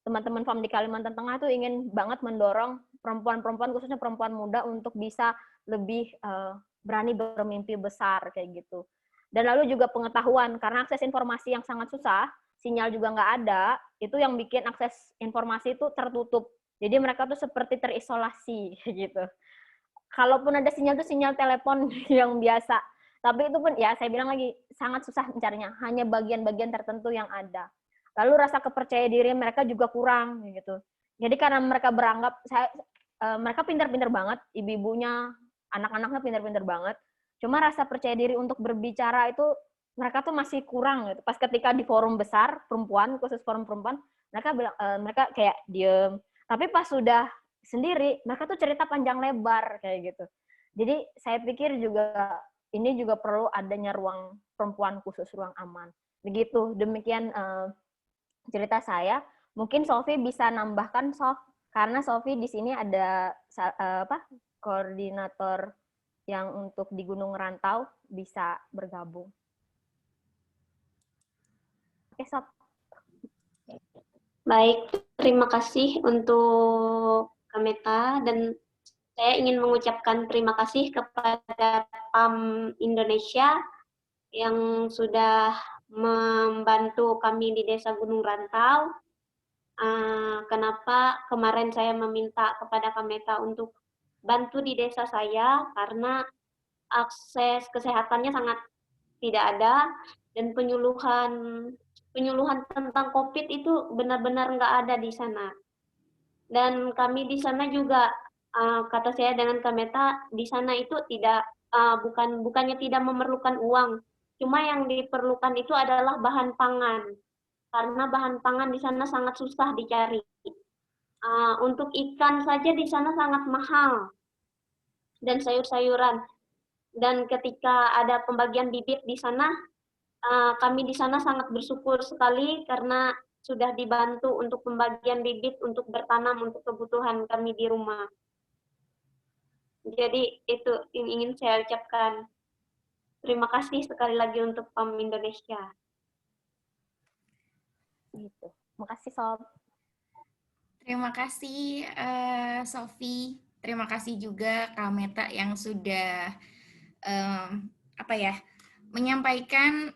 teman-teman FAM di Kalimantan Tengah tuh ingin banget mendorong perempuan-perempuan, khususnya perempuan muda, untuk bisa lebih berani bermimpi besar kayak gitu. Dan lalu juga pengetahuan, karena akses informasi yang sangat susah, sinyal juga nggak ada, itu yang bikin akses informasi itu tertutup. Jadi mereka tuh seperti terisolasi gitu. Kalaupun ada sinyal tuh sinyal telepon yang biasa. Tapi itu pun ya saya bilang lagi sangat susah mencarinya. Hanya bagian-bagian tertentu yang ada. Lalu rasa kepercayaan diri mereka juga kurang gitu. Jadi karena mereka beranggap mereka pintar-pintar banget, ibu-ibunya, anak-anaknya pintar-pintar banget. Cuma rasa percaya diri untuk berbicara itu mereka tuh masih kurang gitu. Pas ketika di forum besar perempuan, khusus forum perempuan, mereka bilang mereka kayak diem. Tapi pas sudah sendiri, mereka tuh cerita panjang lebar kayak gitu. Jadi saya pikir juga ini juga perlu adanya ruang perempuan khusus, ruang aman. Begitu. Demikian cerita saya. Mungkin Sofi bisa nambahkan, Sof, karena Sofi di sini ada koordinator yang untuk di Gunung Rantau bisa bergabung. Oke, Sof. Baik, terima kasih untuk Kameta, dan saya ingin mengucapkan terima kasih kepada PAM Indonesia yang sudah membantu kami di Desa Gunung Rantau. Kenapa kemarin saya meminta kepada Kameta untuk bantu di desa saya, karena akses kesehatannya sangat tidak ada, dan penyuluhan tentang COVID itu benar-benar nggak ada di sana. Dan kami di sana juga, kata saya dengan Kameta, di sana itu tidak bukannya tidak memerlukan uang, cuma yang diperlukan itu adalah bahan pangan, karena bahan pangan di sana sangat susah dicari. Untuk ikan saja di sana sangat mahal, dan sayur-sayuran. Dan ketika ada pembagian bibit di sana, kami di sana sangat bersyukur sekali karena sudah dibantu untuk pembagian bibit untuk bertanam untuk kebutuhan kami di rumah. Jadi itu yang ingin saya ucapkan. Terima kasih sekali lagi untuk PAM Indonesia. Gitu. Makasih, Sof. Terima kasih, Sofi. Terima kasih juga Kameta yang sudah menyampaikan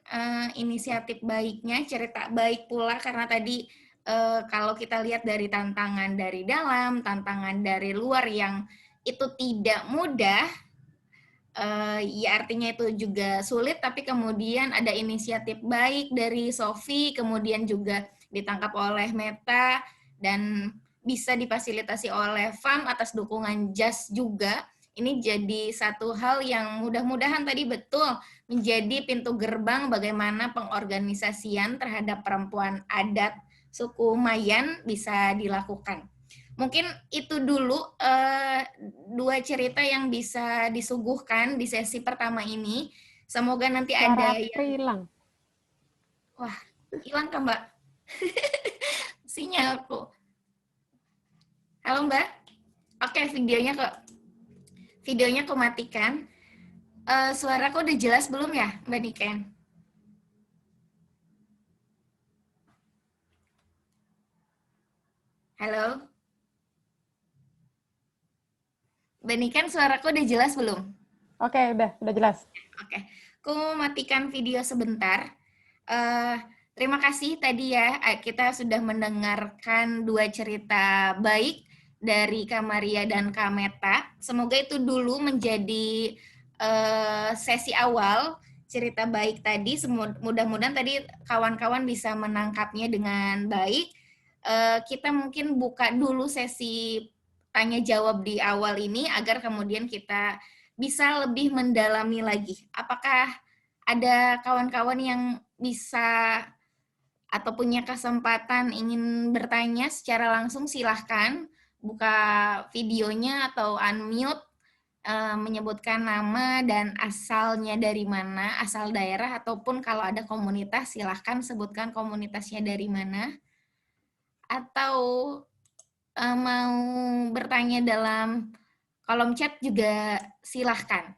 inisiatif baiknya, cerita baik pula, karena tadi kalau kita lihat dari tantangan dari dalam, tantangan dari luar yang itu tidak mudah, ya artinya itu juga sulit, tapi kemudian ada inisiatif baik dari Sofi, kemudian juga ditangkap oleh Meta, dan bisa difasilitasi oleh FAM atas dukungan JAS juga. Ini jadi satu hal yang mudah-mudahan tadi betul menjadi pintu gerbang bagaimana pengorganisasian terhadap perempuan adat suku Mayan bisa dilakukan. Mungkin itu dulu dua cerita yang bisa disuguhkan di sesi pertama ini. Semoga nanti ada yang hilang. Wah, hilang kan, Mbak? Sinyalku. Halo, Mbak? Oke, videonya aku matikan. Suaraku udah jelas belum ya, Mbak Niken? Halo? Mbak Niken, suaraku udah jelas belum? Oke, udah jelas. Oke, aku matikan video sebentar. Terima kasih tadi ya, kita sudah mendengarkan dua cerita baik dari Kak Maria dan Kak Meta. Semoga itu dulu menjadi sesi awal cerita baik tadi. Mudah-mudahan tadi kawan-kawan bisa menangkapnya dengan baik. Kita mungkin buka dulu sesi tanya jawab di awal ini agar kemudian kita bisa lebih mendalami lagi. Apakah ada kawan-kawan yang bisa atau punya kesempatan ingin bertanya secara langsung, silahkan buka videonya atau unmute, menyebutkan nama dan asalnya dari mana, asal daerah, ataupun kalau ada komunitas silahkan sebutkan komunitasnya dari mana. Atau mau bertanya dalam kolom chat juga silahkan.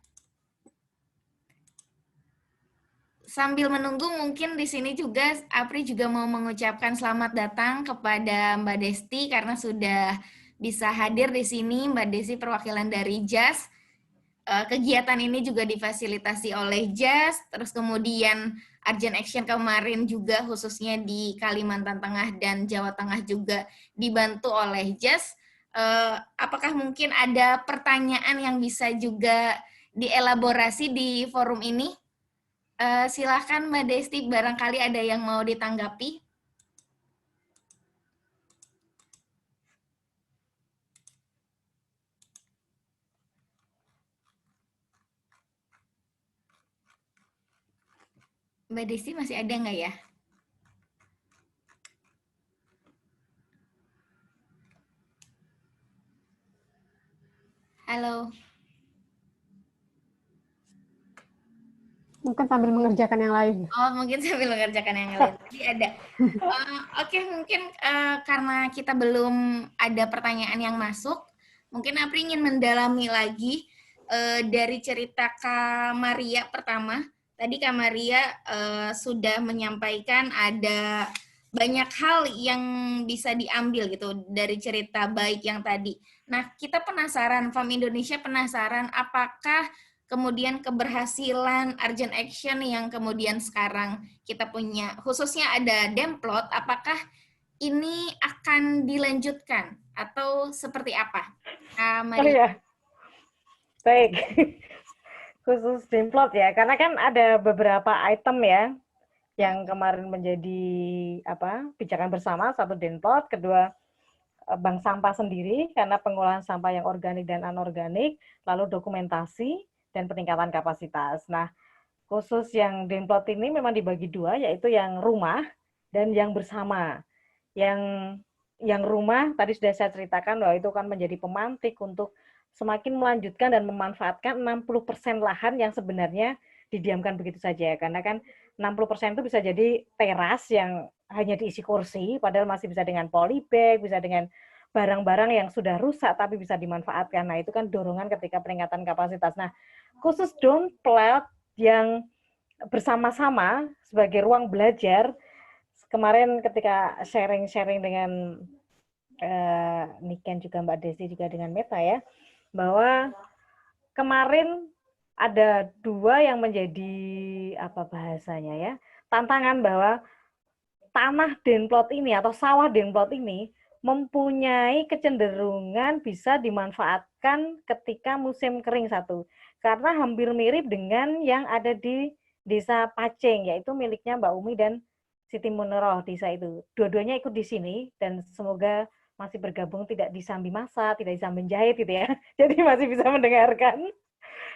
Sambil menunggu, mungkin di sini juga Apri juga mau mengucapkan selamat datang kepada Mbak Desti karena sudah bisa hadir di sini. Mbak Desti perwakilan dari JAS. Kegiatan ini juga difasilitasi oleh JAS, terus kemudian Urgent Action kemarin juga khususnya di Kalimantan Tengah dan Jawa Tengah juga dibantu oleh JAS. Apakah mungkin ada pertanyaan yang bisa juga dielaborasi di forum ini? Silakan Mbak Desti, barangkali ada yang mau ditanggapi. Mbak Desti masih ada nggak ya? Halo. Mungkin sambil mengerjakan yang lain. Oh, mungkin sambil mengerjakan yang lain. Jadi ada. Oke, mungkin karena kita belum ada pertanyaan yang masuk, mungkin Apri ingin mendalami lagi dari cerita Kak Maria pertama. Tadi Kak Maria sudah menyampaikan ada banyak hal yang bisa diambil gitu dari cerita baik yang tadi. Nah, kita penasaran, FAM Indonesia penasaran apakah kemudian keberhasilan urgent action yang kemudian sekarang kita punya, khususnya ada Demplot, apakah ini akan dilanjutkan atau seperti apa? Oh ya, baik. Khusus Demplot ya, karena kan ada beberapa item ya yang kemarin menjadi pijakan bersama. Satu Demplot, kedua bank sampah sendiri karena pengolahan sampah yang organik dan anorganik, lalu dokumentasi dan peningkatan kapasitas. Nah, khusus yang Demplot ini memang dibagi dua, yaitu yang rumah dan yang bersama. Yang rumah tadi sudah saya ceritakan bahwa itu kan menjadi pemantik untuk semakin melanjutkan dan memanfaatkan 60% lahan yang sebenarnya didiamkan begitu saja. Karena kan 60% itu bisa jadi teras yang hanya diisi kursi, padahal masih bisa dengan polybag, bisa dengan barang-barang yang sudah rusak tapi bisa dimanfaatkan. Nah, itu kan dorongan ketika peningkatan kapasitas. Nah, khusus Demplot yang bersama-sama sebagai ruang belajar, kemarin ketika sharing-sharing dengan Niken juga Mbak Desi juga dengan Meta ya, bahwa kemarin ada dua yang menjadi bahasanya ya, tantangan bahwa tanah Demplot ini atau sawah Demplot ini mempunyai kecenderungan bisa dimanfaatkan ketika musim kering satu, karena hampir mirip dengan yang ada di Desa Paceng, yaitu miliknya Mbak Umi dan Siti Munoroh desa itu. Dua-duanya ikut di sini dan semoga masih bergabung, tidak disambi masa, tidak disambi jahit gitu ya. Jadi masih bisa mendengarkan.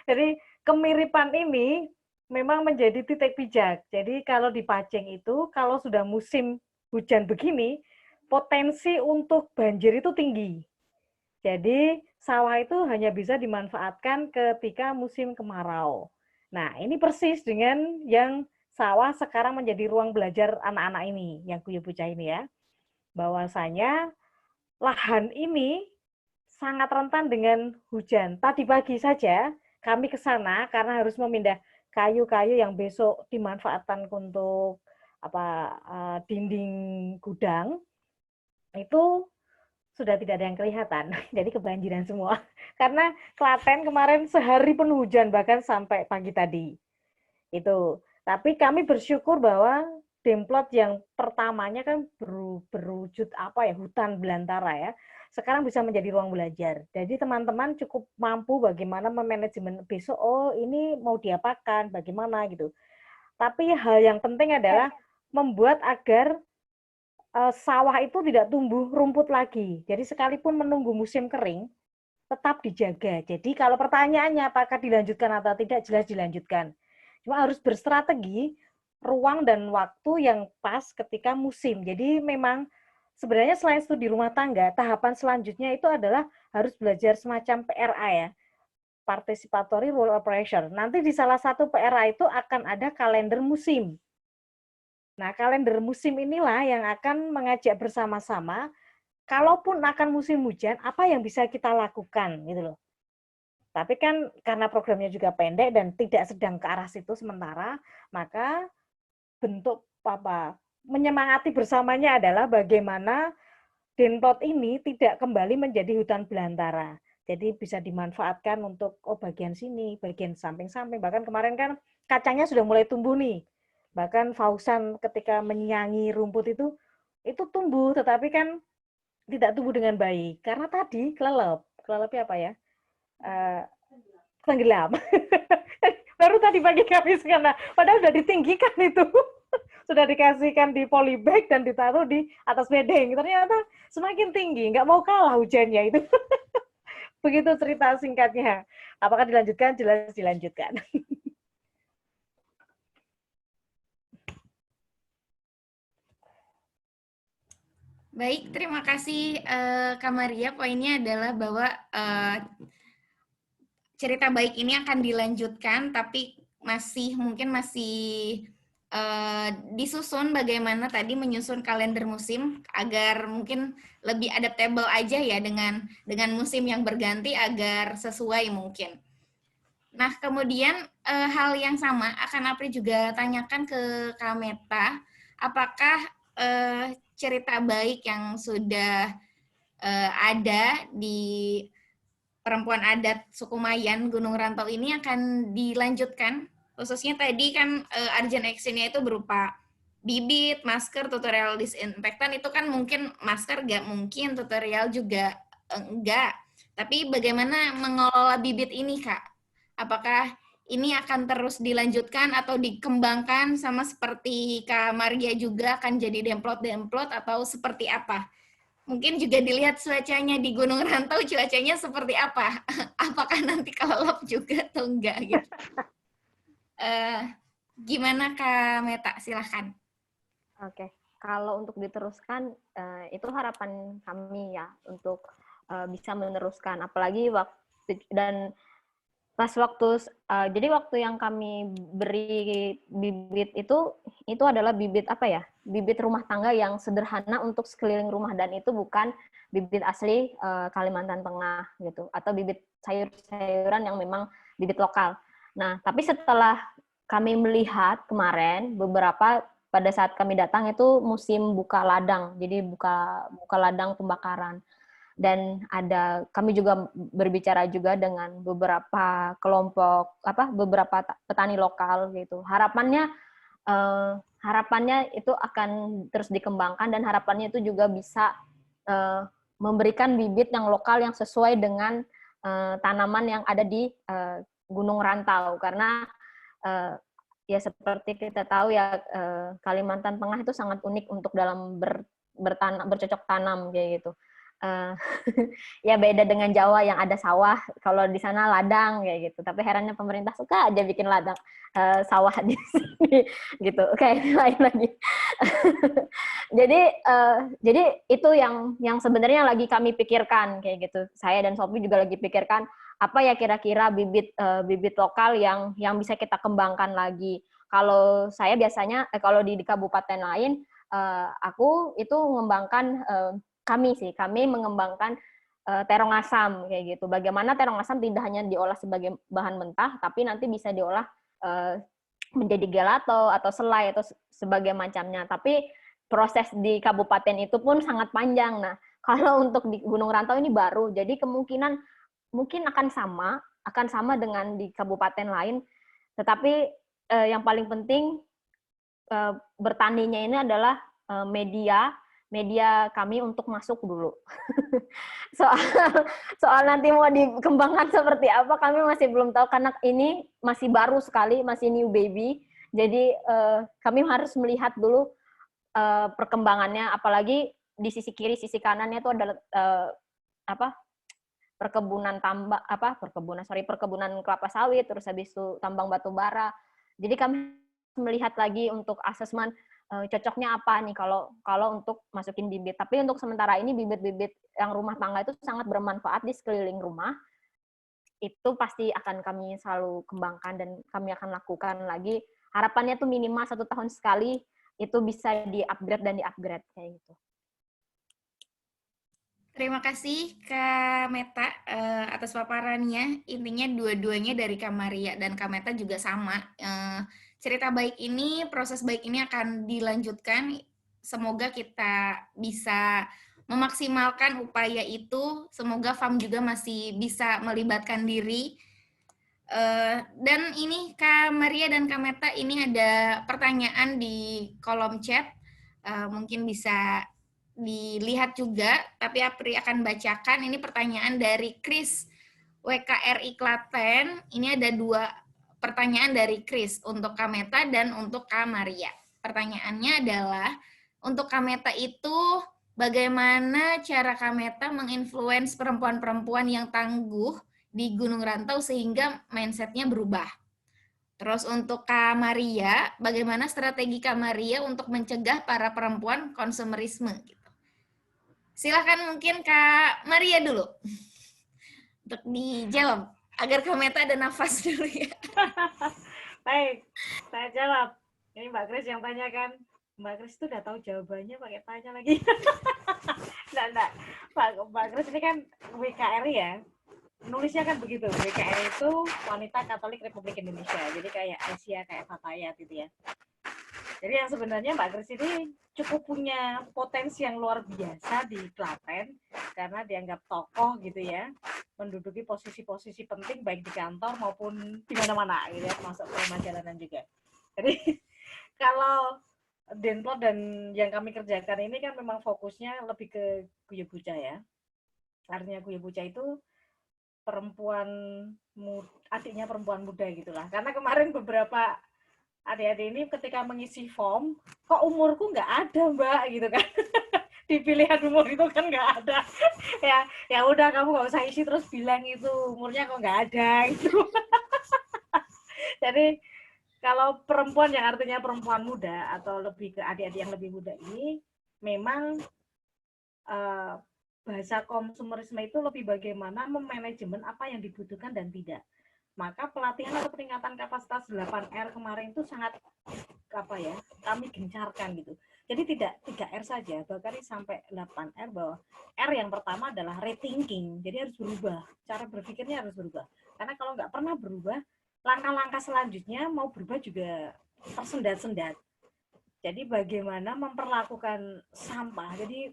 Jadi kemiripan ini memang menjadi titik pijak. Jadi kalau di Paceng itu, kalau sudah musim hujan begini, potensi untuk banjir itu tinggi. Jadi sawah itu hanya bisa dimanfaatkan ketika musim kemarau. Nah, ini persis dengan yang sawah sekarang menjadi ruang belajar anak-anak ini, yang Kuyo Bocah ini ya. Bahwasanya lahan ini sangat rentan dengan hujan. Tadi pagi saja kami ke sana karena harus memindah kayu-kayu yang besok dimanfaatkan untuk dinding gudang. Itu sudah tidak ada yang kelihatan. Jadi kebanjiran semua. Karena Klaten kemarin sehari penuh hujan bahkan sampai pagi tadi. Itu. Tapi kami bersyukur bahwa Demplot yang pertamanya kan berwujud hutan belantara ya. Sekarang bisa menjadi ruang belajar. Jadi teman-teman cukup mampu bagaimana memanajemen besok, ini mau diapakan, bagaimana gitu. Tapi hal yang penting adalah membuat agar sawah itu tidak tumbuh rumput lagi. Jadi sekalipun menunggu musim kering, tetap dijaga. Jadi kalau pertanyaannya apakah dilanjutkan atau tidak, jelas dilanjutkan. Cuma harus berstrategi ruang dan waktu yang pas ketika musim. Jadi memang sebenarnya selain studi rumah tangga, tahapan selanjutnya itu adalah harus belajar semacam PRA ya, Participatory Role Operation. Nanti di salah satu PRA itu akan ada kalender musim. Nah, kalender musim inilah yang akan mengajak bersama-sama, kalaupun akan musim hujan, apa yang bisa kita lakukan gitu loh. Tapi kan karena programnya juga pendek dan tidak sedang ke arah situ sementara, maka bentuk menyemangati bersamanya adalah bagaimana Demplot ini tidak kembali menjadi hutan belantara. Jadi bisa dimanfaatkan untuk bagian sini, bagian samping-samping. Bahkan kemarin kan kacangnya sudah mulai tumbuh nih. Bahkan Fausan ketika menyangi rumput itu tumbuh, tetapi kan tidak tumbuh dengan baik karena tadi kelelepnya apa ya, tenggelam. Baru tadi pagi kami karena padahal sudah ditinggikan itu. Sudah dikasihkan di polybag dan ditaruh di atas bedeng. Ternyata semakin tinggi, nggak mau kalah hujannya itu. Begitu cerita singkatnya. Apakah dilanjutkan? Jelas dilanjutkan. Baik, terima kasih Kak Maria. Poinnya adalah bahwa cerita baik ini akan dilanjutkan, tapi mungkin masih disusun bagaimana tadi menyusun kalender musim agar mungkin lebih adaptable aja ya dengan musim yang berganti agar sesuai mungkin. Nah, kemudian hal yang sama akan Apri juga tanyakan ke Kak Meta, apakah cerita baik yang sudah ada di perempuan adat suku Mayan Gunung Rantau ini akan dilanjutkan, khususnya tadi kan urgent action-nya itu berupa bibit, masker, tutorial disinfektan. Itu kan mungkin masker nggak mungkin, tutorial juga enggak. Tapi bagaimana mengelola bibit ini, Kak? Apakah ini akan terus dilanjutkan atau dikembangkan sama seperti Kak Maria juga akan jadi demplot-demplot atau seperti apa? Mungkin juga dilihat cuacanya di Gunung Rantau, cuacanya seperti apa? Apakah nanti kelelep juga atau enggak gitu? Gimana Kak Meta? Silahkan. Oke, kalau untuk diteruskan itu harapan kami ya untuk bisa meneruskan, apalagi waktu dan pas waktu jadi waktu yang kami beri bibit itu adalah bibit apa ya, bibit rumah tangga yang sederhana untuk sekeliling rumah, dan itu bukan bibit asli Kalimantan Tengah gitu, atau bibit sayur-sayuran yang memang bibit lokal. Nah, tapi setelah kami melihat kemarin beberapa pada saat kami datang itu musim buka ladang, jadi buka ladang pembakaran. Dan kami juga berbicara juga dengan beberapa kelompok beberapa petani lokal gitu. Harapannya itu akan terus dikembangkan, dan harapannya itu juga bisa memberikan bibit yang lokal yang sesuai dengan tanaman yang ada di Gunung Rantau, karena ya seperti kita tahu ya, Kalimantan Tengah itu sangat unik untuk dalam bercocok tanam kayak gitu. Ya beda dengan Jawa yang ada sawah, kalau di sana ladang kayak gitu. Tapi herannya pemerintah suka aja bikin ladang sawah di sini gitu. Oke, lain lagi. Jadi itu yang sebenarnya lagi kami pikirkan kayak gitu. Saya dan Sophie juga lagi pikirkan apa ya kira-kira bibit lokal yang bisa kita kembangkan lagi. Kalau saya biasanya kalau di kabupaten lain, aku itu mengembangkan kami mengembangkan terong asam kayak gitu. Bagaimana terong asam tidak hanya diolah sebagai bahan mentah, tapi nanti bisa diolah menjadi gelato atau selai atau sebagai macamnya. Tapi proses di kabupaten itu pun sangat panjang. Nah, kalau untuk di Gunung Rantau ini baru, jadi kemungkinan mungkin akan sama dengan di kabupaten lain. Tetapi yang paling penting bertaninya ini adalah media kami untuk masuk dulu. soal nanti mau dikembangkan seperti apa kami masih belum tahu, karena ini masih baru sekali, masih new baby. Jadi kami harus melihat dulu perkembangannya, apalagi di sisi kiri, sisi kanannya itu adalah perkebunan kelapa sawit, terus habis itu tambang batu bara. Jadi kami melihat lagi untuk asesmen cocoknya apa nih kalau untuk masukin bibit. Tapi untuk sementara ini bibit-bibit yang rumah tangga itu sangat bermanfaat di sekeliling rumah. Itu pasti akan kami selalu kembangkan dan kami akan lakukan lagi. Harapannya tuh minimal 1 tahun sekali itu bisa di-upgrade dan di-upgrade kayak gitu. Terima kasih Kak Meta atas paparannya. Intinya dua-duanya dari Kak Maria dan Kak Meta juga sama. Cerita baik ini, proses baik ini akan dilanjutkan. Semoga kita bisa memaksimalkan upaya itu. Semoga FAM juga masih bisa melibatkan diri. Dan ini Kak Maria dan Kak Meta, ini ada pertanyaan di kolom chat. Mungkin bisa dilihat juga, tapi Apri akan bacakan. Ini pertanyaan dari Chris WKRI Klaten. Ini ada 2 pertanyaan dari Chris untuk Kak Meta dan untuk Kak Maria. Pertanyaannya adalah, untuk Kak Meta itu bagaimana cara Kak Meta menginfluence perempuan-perempuan yang tangguh di Gunung Rantau sehingga mindset-nya berubah? Terus untuk Kak Maria, bagaimana strategi Kak Maria untuk mencegah para perempuan konsumerisme? Gitu. Silakan mungkin Kak Maria dulu untuk dijawab agar Kak Meta ada nafas dulu ya. Baik, saya jawab. Ini Mbak Kris yang tanya kan. Mbak Kris itu udah tahu jawabannya pakai tanya lagi. Enggak. Mbak Kris ini kan WKRI ya. Nulisnya kan begitu. WKRI itu Wanita Katolik Republik Indonesia. Jadi kayak Asia, kayak Fatayat gitu ya. Jadi yang sebenarnya Mbak Kris ini cukup punya potensi yang luar biasa di Klaten karena dianggap tokoh gitu ya, menduduki posisi-posisi penting baik di kantor maupun di mana-mana gitu ya, termasuk perumahan jalanan juga. Jadi kalau Denplot dan yang kami kerjakan ini kan memang fokusnya lebih ke Guyobuca ya. Artinya Guyobuca itu perempuan adiknya perempuan muda gitulah. Karena kemarin beberapa adik-adik ini ketika mengisi form, kok umurku nggak ada Mbak gitu kan. Di pilihan umur itu kan nggak ada. ya udah kamu nggak usah isi terus bilang itu umurnya kok nggak ada gitu. Jadi kalau perempuan yang artinya perempuan muda atau lebih ke adik-adik yang lebih muda ini memang bahasa konsumerisme itu lebih bagaimana memanajemen apa yang dibutuhkan dan tidak. Maka pelatihan atau peningkatan kapasitas 8R kemarin itu sangat kami gencarkan gitu. Jadi tidak 3R saja, bahkan sampai 8R, bahwa R yang pertama adalah rethinking. Jadi harus berubah, cara berpikirnya harus berubah. Karena kalau nggak pernah berubah, langkah-langkah selanjutnya mau berubah juga tersendat-sendat. Jadi bagaimana memperlakukan sampah. Jadi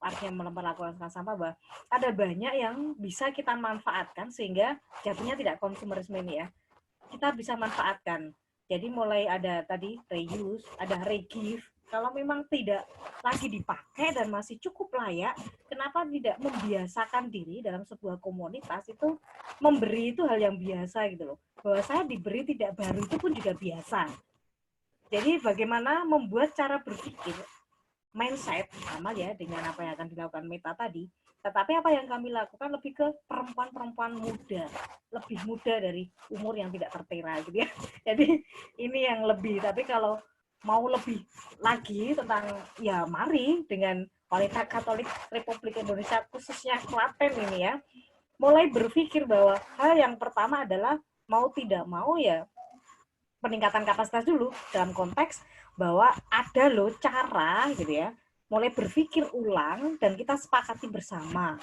artinya memperlakukan sampah, bahwa ada banyak yang bisa kita manfaatkan sehingga jatuhnya tidak konsumerisme ini ya. Kita bisa manfaatkan. Jadi mulai ada tadi reuse, ada regive. Kalau memang tidak lagi dipakai dan masih cukup layak, kenapa tidak membiasakan diri dalam sebuah komunitas itu memberi itu hal yang biasa gitu loh. Bahwa saya diberi tidak baru itu pun juga biasa. Jadi bagaimana membuat cara berpikir mindset sama ya dengan apa yang akan dilakukan Meta tadi, tetapi apa yang kami lakukan lebih ke perempuan-perempuan muda, lebih muda dari umur yang tidak tertera gitu ya. Jadi ini yang lebih, tapi kalau mau lebih lagi tentang ya mari dengan Wanita Katolik Republik Indonesia khususnya Klaten ini ya, mulai berpikir bahwa hal yang pertama adalah mau tidak mau ya peningkatan kapasitas dulu dalam konteks bahwa ada loh cara gitu ya, mulai berpikir ulang dan kita sepakati bersama.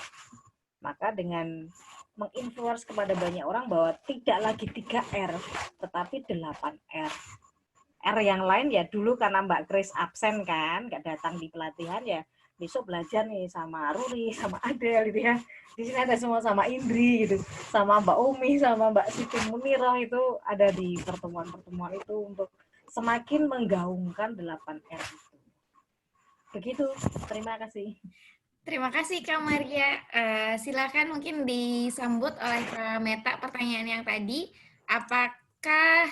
Maka dengan menginfluence kepada banyak orang bahwa tidak lagi 3R tetapi 8R. R yang lain ya dulu karena Mbak Grace absen kan, nggak datang di pelatihan ya, besok belajar nih sama Ruri, sama Adel gitu ya. Di sini ada semua sama Indri gitu, sama Mbak Umi, sama Mbak Siti Muniroh itu ada di pertemuan-pertemuan itu untuk semakin menggaungkan 8R itu. Begitu, terima kasih. Terima kasih Kak Maria. Silakan mungkin disambut oleh Kak Meta pertanyaan yang tadi. Apakah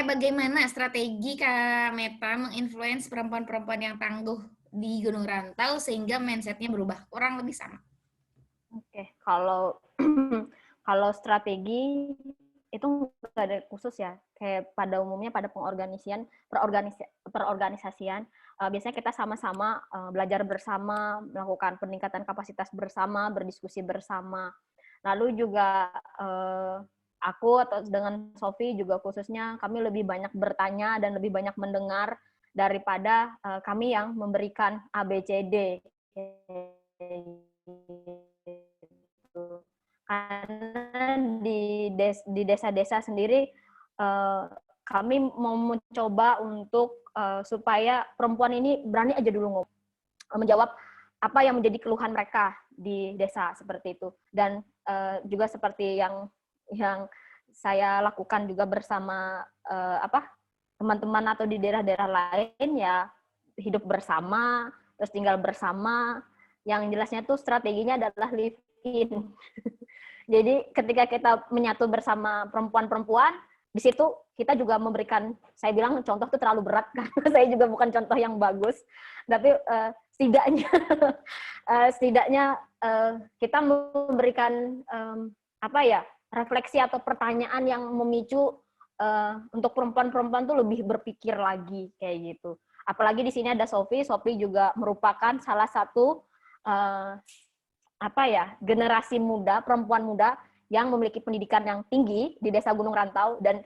bagaimana strategi Kak Meta menginfluence perempuan-perempuan yang tangguh di Gunung Rantau sehingga mindset-nya berubah? Kurang lebih sama. Oke, kalau kalau strategi itu nggak ada khusus ya. Kayak pada umumnya pada perorganisasian, biasanya kita sama-sama belajar bersama, melakukan peningkatan kapasitas bersama, berdiskusi bersama. Lalu juga aku atau dengan Sofi juga khususnya kami lebih banyak bertanya dan lebih banyak mendengar daripada kami yang memberikan ABCD. Karena di desa-desa sendiri kami mau mencoba untuk supaya perempuan ini berani aja dulu menjawab apa yang menjadi keluhan mereka di desa seperti itu. Dan juga seperti yang saya lakukan juga bersama teman-teman atau di daerah-daerah lain ya, hidup bersama, terus tinggal bersama. Yang jelasnya tuh strateginya adalah live in. Jadi ketika kita menyatu bersama perempuan-perempuan, di situ kita juga memberikan, saya bilang contoh itu terlalu berat karena saya juga bukan contoh yang bagus, tapi setidaknya kita memberikan refleksi atau pertanyaan yang memicu untuk perempuan-perempuan tuh lebih berpikir lagi kayak gitu. Apalagi di sini ada Sophie juga merupakan salah satu generasi muda, perempuan muda yang memiliki pendidikan yang tinggi di Desa Gunung Rantau, dan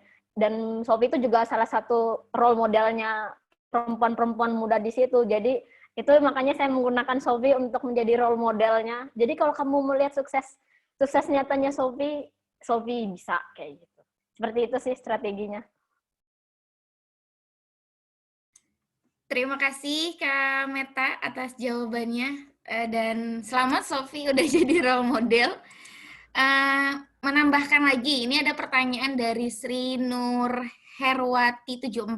Sophie itu juga salah satu role modelnya perempuan-perempuan muda di situ. Jadi itu makanya saya menggunakan Sophie untuk menjadi role modelnya. Jadi kalau kamu melihat sukses nyatanya Sophie bisa kayak gitu. Seperti itu sih strateginya. Terima kasih Kak Meta atas jawabannya. Dan selamat Sophie udah jadi role model. Menambahkan lagi, ini ada pertanyaan dari Sri Nur Herwati 74.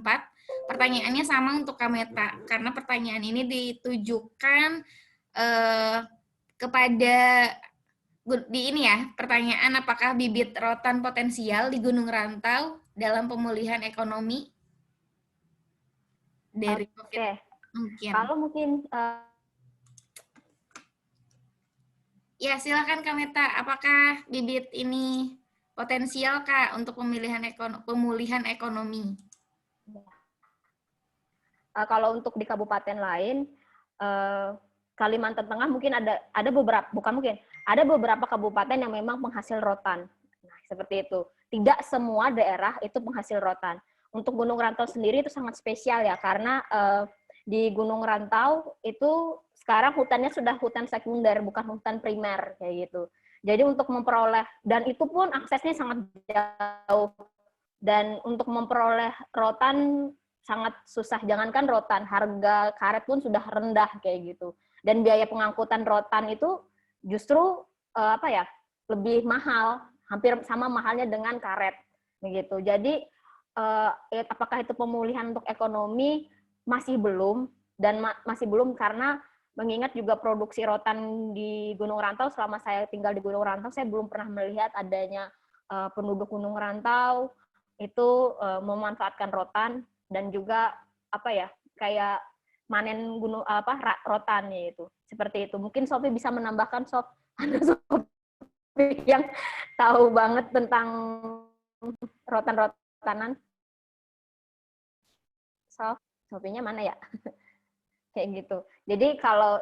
Pertanyaannya sama untuk Kak Meta, karena pertanyaan ini ditujukan kepada pertanyaan apakah bibit rotan potensial di Gunung Rantau dalam pemulihan ekonomi dari COVID mungkin. Kalau mungkin ya, silakan Kak Meta. Apakah bibit ini potensial Kak untuk pemulihan ekonomi? Kalau untuk di kabupaten lain, Kalimantan Tengah mungkin ada beberapa kabupaten yang memang penghasil rotan. Nah, seperti itu. Tidak semua daerah itu penghasil rotan. Untuk Gunung Rantau sendiri itu sangat spesial ya, karena di Gunung Rantau itu sekarang hutannya sudah hutan sekunder, bukan hutan primer kayak gitu. Jadi untuk memperoleh, dan itu pun aksesnya sangat jauh, dan untuk memperoleh rotan sangat susah. Jangankan rotan, harga karet pun sudah rendah kayak gitu. Dan biaya pengangkutan rotan itu justru lebih mahal, hampir sama mahalnya dengan karet begitu. Jadi apakah itu pemulihan untuk ekonomi? Masih belum, dan masih belum karena mengingat juga produksi rotan di Gunung Rantau, selama saya tinggal di Gunung Rantau, saya belum pernah melihat adanya penduduk Gunung Rantau itu memanfaatkan rotan, dan juga kayak manen rotan itu. Seperti itu. Mungkin Sophie bisa menambahkan, Sophie yang tahu banget tentang rotan-rotanan. Sophie-nya mana ya? Kayak gitu. Jadi kalau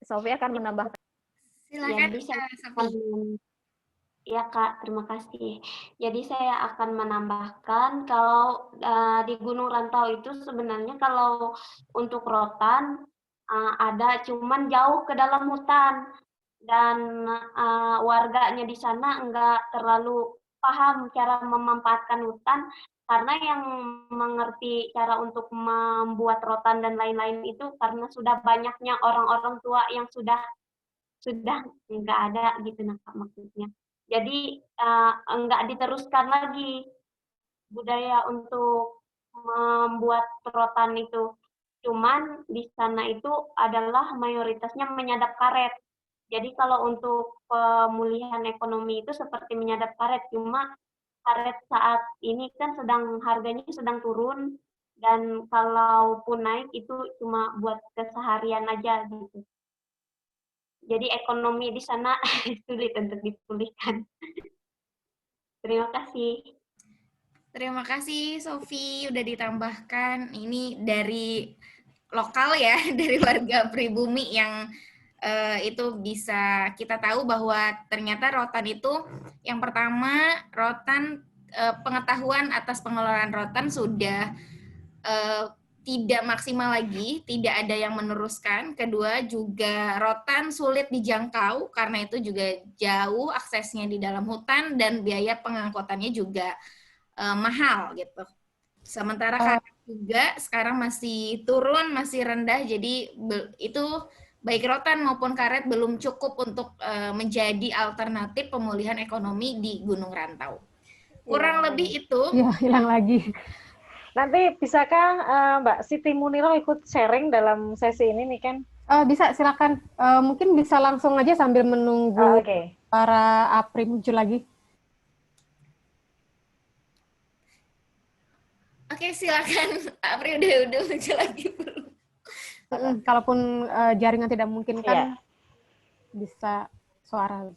Sophie akan menambahkan. Silakan Sophie. Ya Kak, terima kasih. Jadi saya akan menambahkan kalau di Gunung Rantau itu sebenarnya kalau untuk rotan ada, cuman jauh ke dalam hutan, dan warganya di sana enggak terlalu paham cara memanfaatkan hutan, karena yang mengerti cara untuk membuat rotan dan lain-lain itu karena sudah banyaknya orang-orang tua yang sudah enggak ada gitu maksudnya. Jadi enggak diteruskan lagi budaya untuk membuat rotan itu. Cuman di sana itu adalah mayoritasnya menyadap karet. Jadi kalau untuk pemulihan ekonomi itu seperti menyadap karet, cuma karet saat ini kan harganya sedang turun, dan kalaupun naik itu cuma buat keseharian aja gitu. Jadi ekonomi di sana sulit untuk dipulihkan. Terima kasih. Terima kasih Sophie udah ditambahkan. Ini dari lokal ya, dari warga pribumi yang itu bisa kita tahu bahwa ternyata rotan itu yang pertama, rotan pengetahuan atas pengelolaan rotan sudah tidak maksimal lagi, tidak ada yang meneruskan. Kedua, juga rotan sulit dijangkau karena itu juga jauh aksesnya di dalam hutan, dan biaya pengangkutannya juga mahal gitu. Sementara karet juga sekarang masih turun, masih rendah, jadi itu baik rotan maupun karet belum cukup untuk menjadi alternatif pemulihan ekonomi di Gunung Rantau. Kurang lebih itu. Iya, hilang lagi. Nanti bisakah Mbak Siti Muniroh ikut sharing dalam sesi ini nih kan? Bisa, silakan. Mungkin bisa langsung aja sambil menunggu Oke. para APRI muncul lagi. Oke, silakan. Apri udah muncul lagi belum? Kalaupun jaringan tidak memungkinkan, Iya. bisa suara.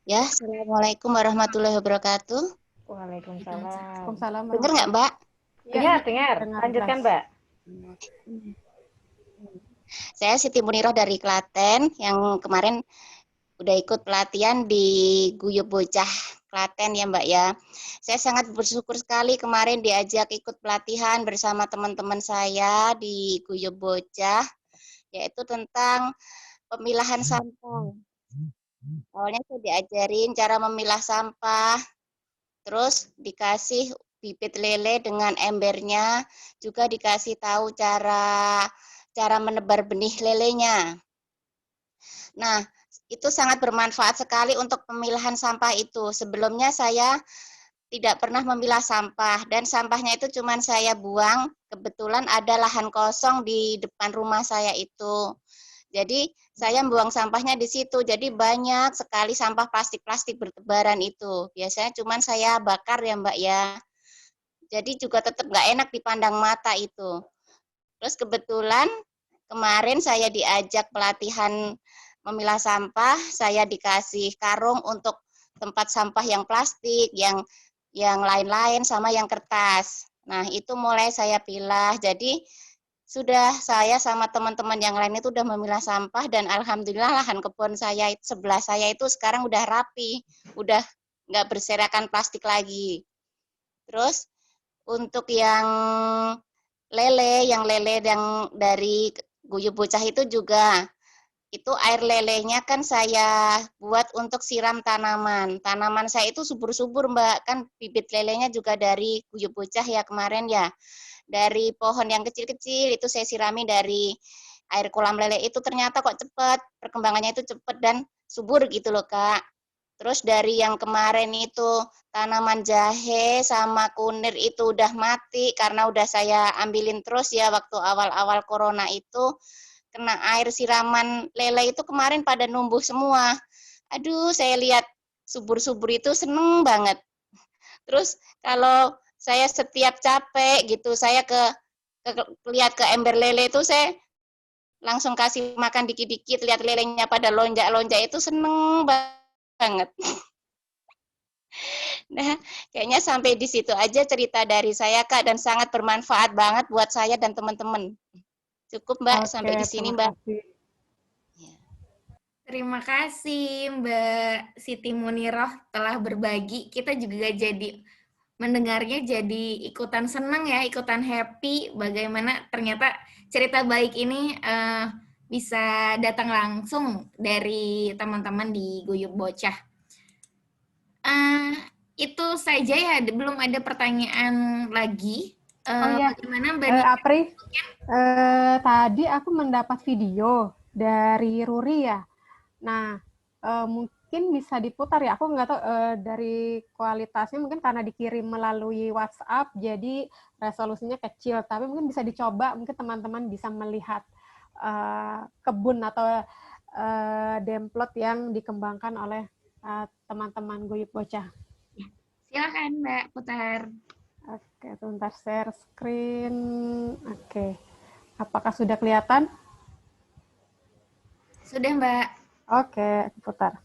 Ya, Assalamualaikum warahmatullahi wabarakatuh. Waalaikumsalam. Waalaikumsalam. Dengar nggak, Mbak? Dengar, dengar. dengar Lanjutkan, jelas. Mbak. Saya Siti Muniroh dari Klaten yang kemarin udah ikut pelatihan di Guyub Bocah Klaten ya, Mbak ya. Saya sangat bersyukur sekali kemarin diajak ikut pelatihan bersama teman-teman saya di Guyub Bocah, yaitu tentang pemilahan sampah. Awalnya saya diajarin cara memilah sampah, terus dikasih bibit lele dengan embernya, juga dikasih tahu cara menebar benih lelenya. Nah, itu sangat bermanfaat sekali untuk pemilahan sampah itu. Sebelumnya saya tidak pernah memilah sampah, dan sampahnya itu cuma saya buang, kebetulan ada lahan kosong di depan rumah saya itu. Jadi saya buang sampahnya di situ, jadi banyak sekali sampah plastik-plastik bertebaran itu. Biasanya cuma saya bakar ya Mbak ya. Jadi juga tetap nggak enak dipandang mata itu. Terus kebetulan kemarin saya diajak pelatihan memilah sampah, saya dikasih karung untuk tempat sampah yang plastik, yang lain-lain sama yang kertas. Nah, itu mulai saya pilah. Jadi sudah saya sama teman-teman yang lain itu udah memilah sampah, dan alhamdulillah lahan kebun saya sebelah saya itu sekarang udah rapi, udah nggak berserakan plastik lagi. Terus untuk yang lele yang dari Guyub Bocah itu juga, itu air lelenya kan saya buat untuk siram tanaman. Tanaman saya itu subur-subur Mbak, kan bibit lelenya juga dari Guyub Bocah ya kemarin ya. Dari pohon yang kecil-kecil itu saya sirami dari air kolam lele itu, ternyata kok cepat, perkembangannya itu cepat dan subur gitu loh Kak. Terus dari yang kemarin itu tanaman jahe sama kunir itu udah mati karena udah saya ambilin terus ya waktu awal-awal corona itu, kena air siraman lele itu kemarin pada numbuh semua. Aduh, saya lihat subur-subur itu seneng banget. Terus kalau saya setiap capek gitu, saya lihat ke ember lele itu, saya langsung kasih makan dikit-dikit, lihat lelenya pada lonjak-lonjak itu seneng banget. Nah, kayaknya sampai di situ aja cerita dari saya Kak, dan sangat bermanfaat banget buat saya dan teman-teman. Cukup Mbak, sampai di sini Mbak. Terima kasih Mbak Siti Muniroh telah berbagi. Kita juga jadi mendengarnya jadi ikutan senang ya, ikutan happy bagaimana ternyata cerita baik ini bisa datang langsung dari teman-teman di Guyub Bocah. Itu saja ya, belum ada pertanyaan lagi. Bagaimana Mbak Nia? Apri, tadi aku mendapat video dari Ruri ya. Nah, mungkin bisa diputar ya. Aku nggak tahu dari kualitasnya, mungkin karena dikirim melalui WhatsApp, jadi resolusinya kecil. Tapi mungkin bisa dicoba, mungkin teman-teman bisa melihat kebun atau demplot yang dikembangkan oleh teman-teman Guyub Bocah. Silakan Mbak, putar. Oke, sebentar share screen. Oke. Apakah sudah kelihatan? Sudah Mbak. Oke, putar.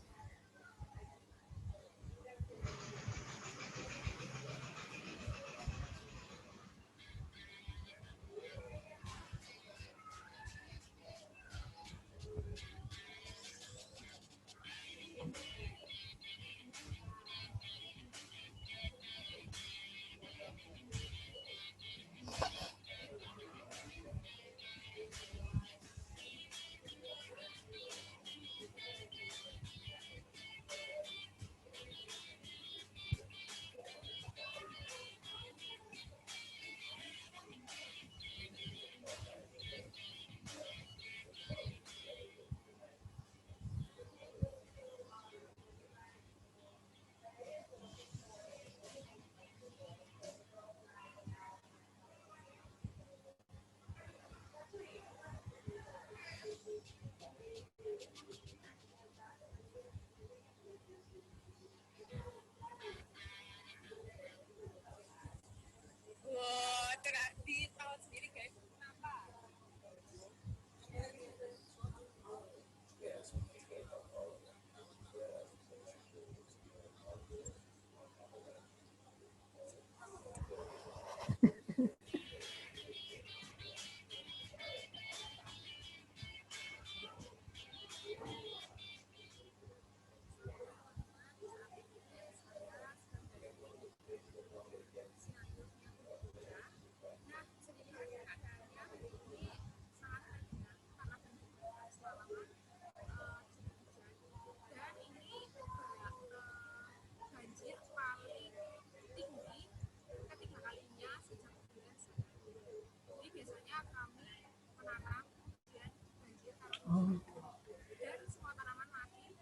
Dan semua tanaman mati.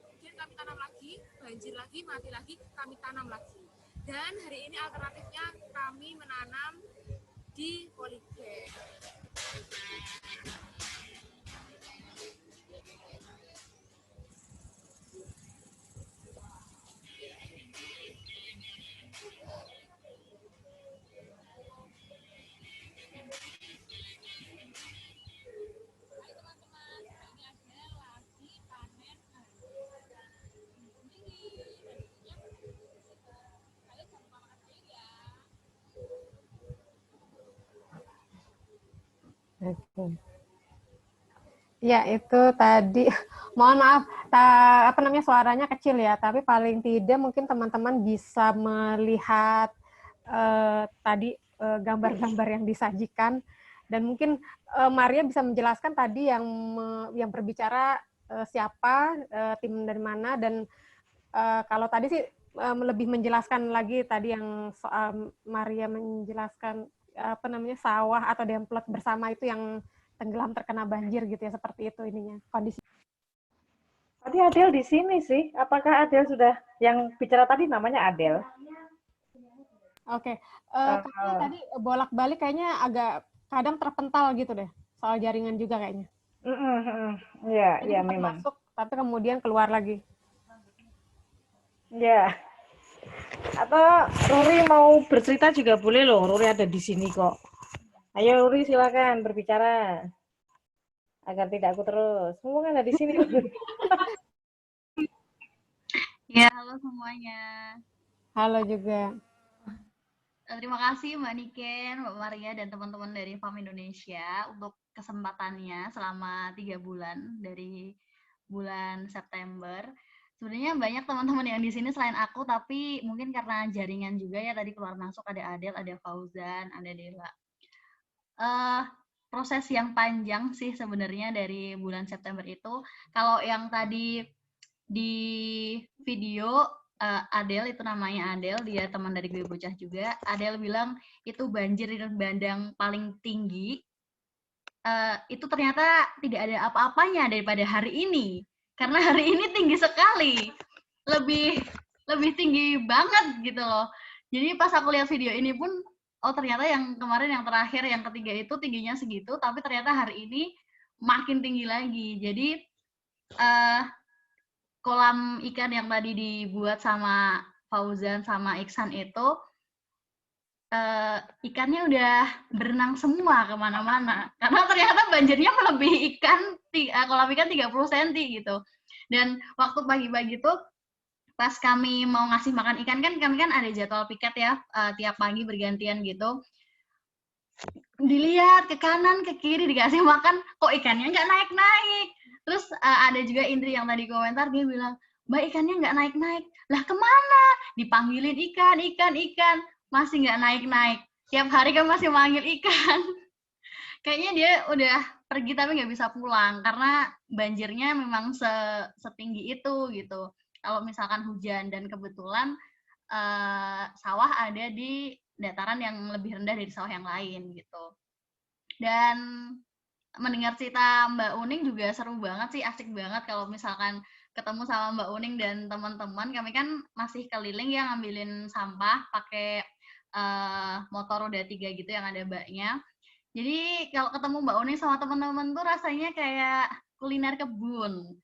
Kemudian kami tanam lagi, banjir lagi, mati lagi, kami tanam lagi. Dan hari ini alternatifnya kami menanam di polybag. Oke. Ya, itu tadi, mohon maaf, suaranya kecil ya, tapi paling tidak mungkin teman-teman bisa melihat tadi gambar-gambar yang disajikan, dan mungkin Maria bisa menjelaskan tadi yang berbicara siapa, tim dari mana, dan kalau tadi sih lebih menjelaskan lagi tadi yang soal Maria menjelaskan sawah atau demplot bersama itu yang tenggelam terkena banjir gitu ya, seperti itu ininya kondisi. Tadi Adel di sini sih. Apakah Adel sudah yang bicara tadi namanya Adel? Oke. Kayaknya tadi bolak-balik kayaknya agak kadang terpental gitu deh soal jaringan juga kayaknya. Iya, memang. Masuk tapi kemudian keluar lagi. Ya. Atau Ruri mau bercerita juga boleh loh. Ruri ada di sini kok. Ayo Ruri silakan berbicara. Agar tidak aku terus. Semua kan ada di sini. Ya, halo semuanya. Halo juga. Terima kasih Mbak Niken, Mbak Maria, dan teman-teman dari FAM Indonesia untuk kesempatannya selama 3 bulan dari bulan September. Sebenarnya banyak teman-teman yang di sini selain aku, tapi mungkin karena jaringan juga ya, tadi keluar masuk ada Adel, ada Fauzan, ada Dela. Proses yang panjang sih sebenarnya dari bulan September itu. Kalau yang tadi di video Adel, itu namanya Adel, dia teman dari Gue Bocah juga. Adel bilang itu banjir di bandang paling tinggi. Itu ternyata tidak ada apa-apanya daripada hari ini. Karena hari ini tinggi sekali. Lebih tinggi banget gitu loh. Jadi pas aku lihat video ini pun, oh ternyata yang kemarin yang terakhir, yang ketiga itu tingginya segitu, tapi ternyata hari ini makin tinggi lagi. Jadi kolam ikan yang tadi dibuat sama Fauzan sama Iksan itu, ikannya udah berenang semua kemana-mana. Karena ternyata banjirnya melebihi kolam ikan 30 cm gitu. Dan waktu pagi-pagi tuh, pas kami mau ngasih makan ikan, kan kami kan ada jadwal piket ya, tiap pagi bergantian gitu. Dilihat ke kanan, ke kiri, dikasih makan, kok ikannya nggak naik-naik. Terus ada juga Indri yang tadi komentar, dia bilang, Mbak ikannya nggak naik-naik. Lah kemana? Dipanggilin ikan, masih nggak naik-naik. Tiap hari kan masih manggil ikan. Kayaknya dia udah pergi tapi nggak bisa pulang, karena banjirnya memang setinggi itu gitu. Kalau misalkan hujan dan kebetulan sawah ada di dataran yang lebih rendah dari sawah yang lain gitu. Dan mendengar cerita Mbak Uning juga seru banget sih, asik banget kalau misalkan ketemu sama Mbak Uning dan teman-teman. Kami kan masih keliling ya ngambilin sampah pakai motor roda 3 gitu yang ada baknya. Jadi kalau ketemu Mbak Uning sama teman-teman tuh rasanya kayak kuliner kebun.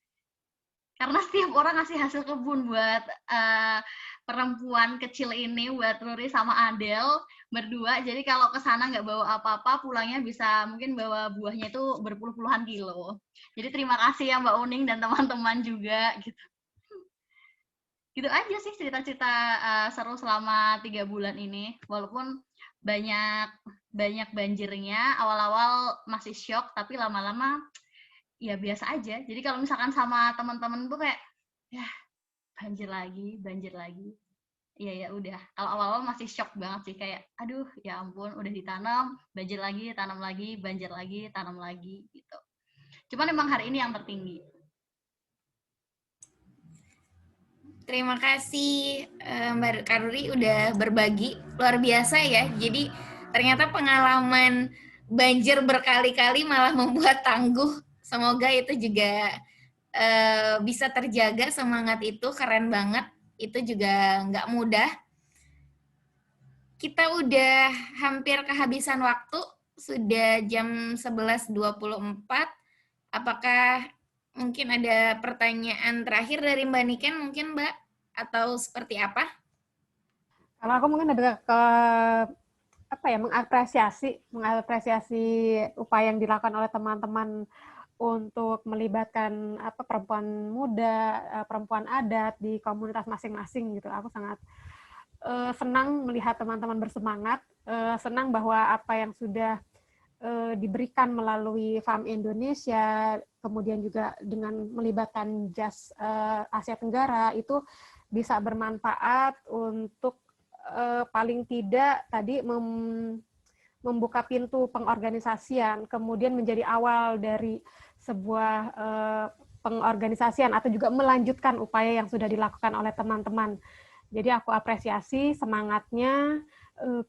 Karena setiap orang ngasih hasil kebun buat perempuan kecil ini, buat Ruri sama Adel berdua. Jadi kalau ke sana nggak bawa apa-apa, pulangnya bisa mungkin bawa buahnya itu berpuluh-puluhan kilo. Jadi terima kasih ya Mbak Uning dan teman-teman juga gitu. Gitu aja sih cerita-cerita seru selama 3 bulan ini. Walaupun banyak banjirnya, awal-awal masih shock, tapi lama-lama ya biasa aja. Jadi kalau misalkan sama teman-teman tuh kayak, ya banjir lagi. Iya ya udah. Kalau awal-awal masih shock banget sih, kayak aduh ya ampun udah ditanam, banjir lagi, tanam lagi, banjir lagi, tanam lagi gitu. Cuman memang hari ini yang tertinggi. Terima kasih Mbak Karuri udah berbagi, luar biasa ya. Jadi ternyata pengalaman banjir berkali-kali malah membuat tangguh Semoga itu juga bisa terjaga semangat itu, keren banget. Itu juga nggak mudah. Kita udah hampir kehabisan waktu, sudah jam 11.24. Apakah mungkin ada pertanyaan terakhir dari Mbak Niken mungkin, Mbak? Atau seperti apa? Kalau aku mungkin ada mengapresiasi upaya yang dilakukan oleh teman-teman untuk melibatkan perempuan muda, perempuan adat di komunitas masing-masing gitu. Aku sangat senang melihat teman-teman bersemangat, senang bahwa apa yang sudah diberikan melalui FAM Indonesia, kemudian juga dengan melibatkan JAS Asia Tenggara itu bisa bermanfaat untuk paling tidak tadi membuka pintu pengorganisasian, kemudian menjadi awal dari sebuah pengorganisasian atau juga melanjutkan upaya yang sudah dilakukan oleh teman-teman. Jadi aku apresiasi semangatnya,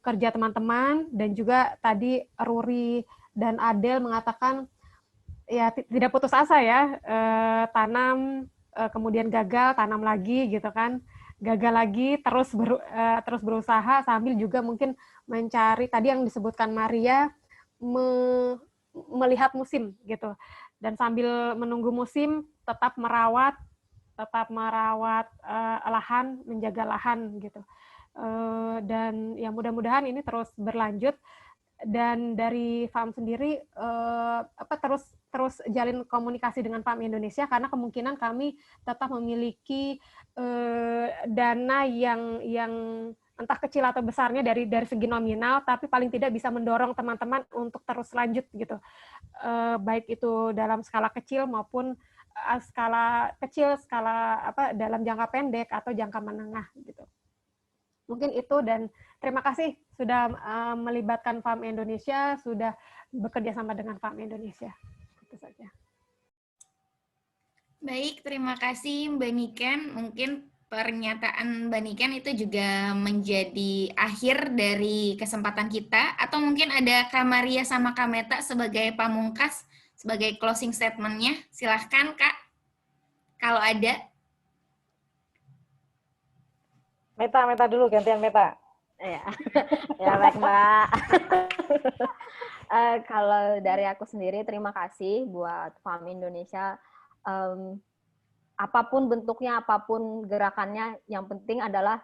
kerja teman-teman, dan juga tadi Ruri dan Adel mengatakan ya tidak putus asa ya, tanam kemudian gagal, tanam lagi gitu kan, gagal lagi terus berusaha sambil juga mungkin mencari tadi yang disebutkan Maria, melihat musim gitu, dan sambil menunggu musim tetap merawat lahan, menjaga lahan gitu. Dan ya mudah-mudahan ini terus berlanjut, dan dari FAM sendiri terus jalin komunikasi dengan FAM Indonesia, karena kemungkinan kami tetap memiliki dana yang entah kecil atau besarnya dari segi nominal, tapi paling tidak bisa mendorong teman-teman untuk terus lanjut gitu, baik itu dalam skala kecil maupun skala dalam jangka pendek atau jangka menengah gitu. Mungkin itu, dan terima kasih sudah melibatkan FAM Indonesia, sudah bekerja sama dengan FAM Indonesia. Itu saja. Baik, terima kasih Mbak Niken. Mungkin pernyataan Mbak Niken itu juga menjadi akhir dari kesempatan kita, atau mungkin ada Kak Maria sama Kak Meta sebagai pamungkas, sebagai closing statement-nya. Silahkan Kak, kalau ada. Meta dulu, gantian Meta. Ya, ya baik Mbak. Kalau dari aku sendiri, terima kasih buat FAM Indonesia. Apapun bentuknya, apapun gerakannya, yang penting adalah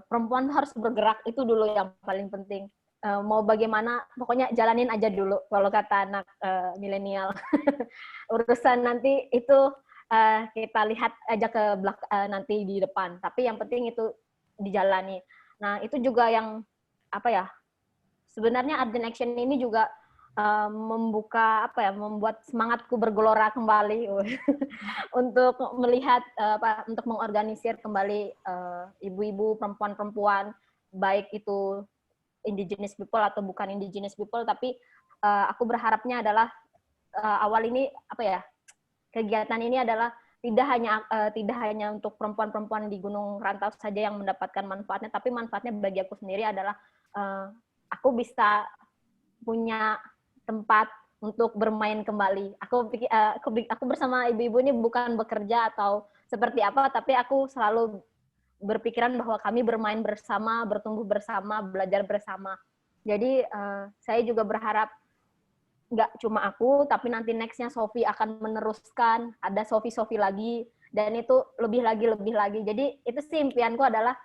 perempuan harus bergerak, itu dulu yang paling penting. Mau bagaimana, pokoknya jalanin aja dulu, kalau kata anak milenial. Urusan nanti itu kita lihat aja ke belakang, nanti di depan. Tapi yang penting itu dijalani. Nah, itu juga yang sebenarnya Art in Action ini juga membuat semangatku bergelora kembali untuk melihat untuk mengorganisir kembali ibu-ibu, perempuan-perempuan, baik itu indigenous people atau bukan indigenous people, tapi aku berharapnya adalah awal ini kegiatan ini adalah tidak hanya untuk perempuan-perempuan di Gunung Rantau saja yang mendapatkan manfaatnya, tapi manfaatnya bagi aku sendiri adalah aku bisa punya tempat untuk bermain kembali. Aku bersama ibu-ibu ini bukan bekerja atau seperti apa, tapi aku selalu berpikiran bahwa kami bermain bersama, bertumbuh bersama, belajar bersama. Jadi saya juga berharap nggak cuma aku, tapi nanti next-nya Sophie akan meneruskan, ada Sophie lagi, dan itu lebih lagi. Jadi itu sih impianku adalah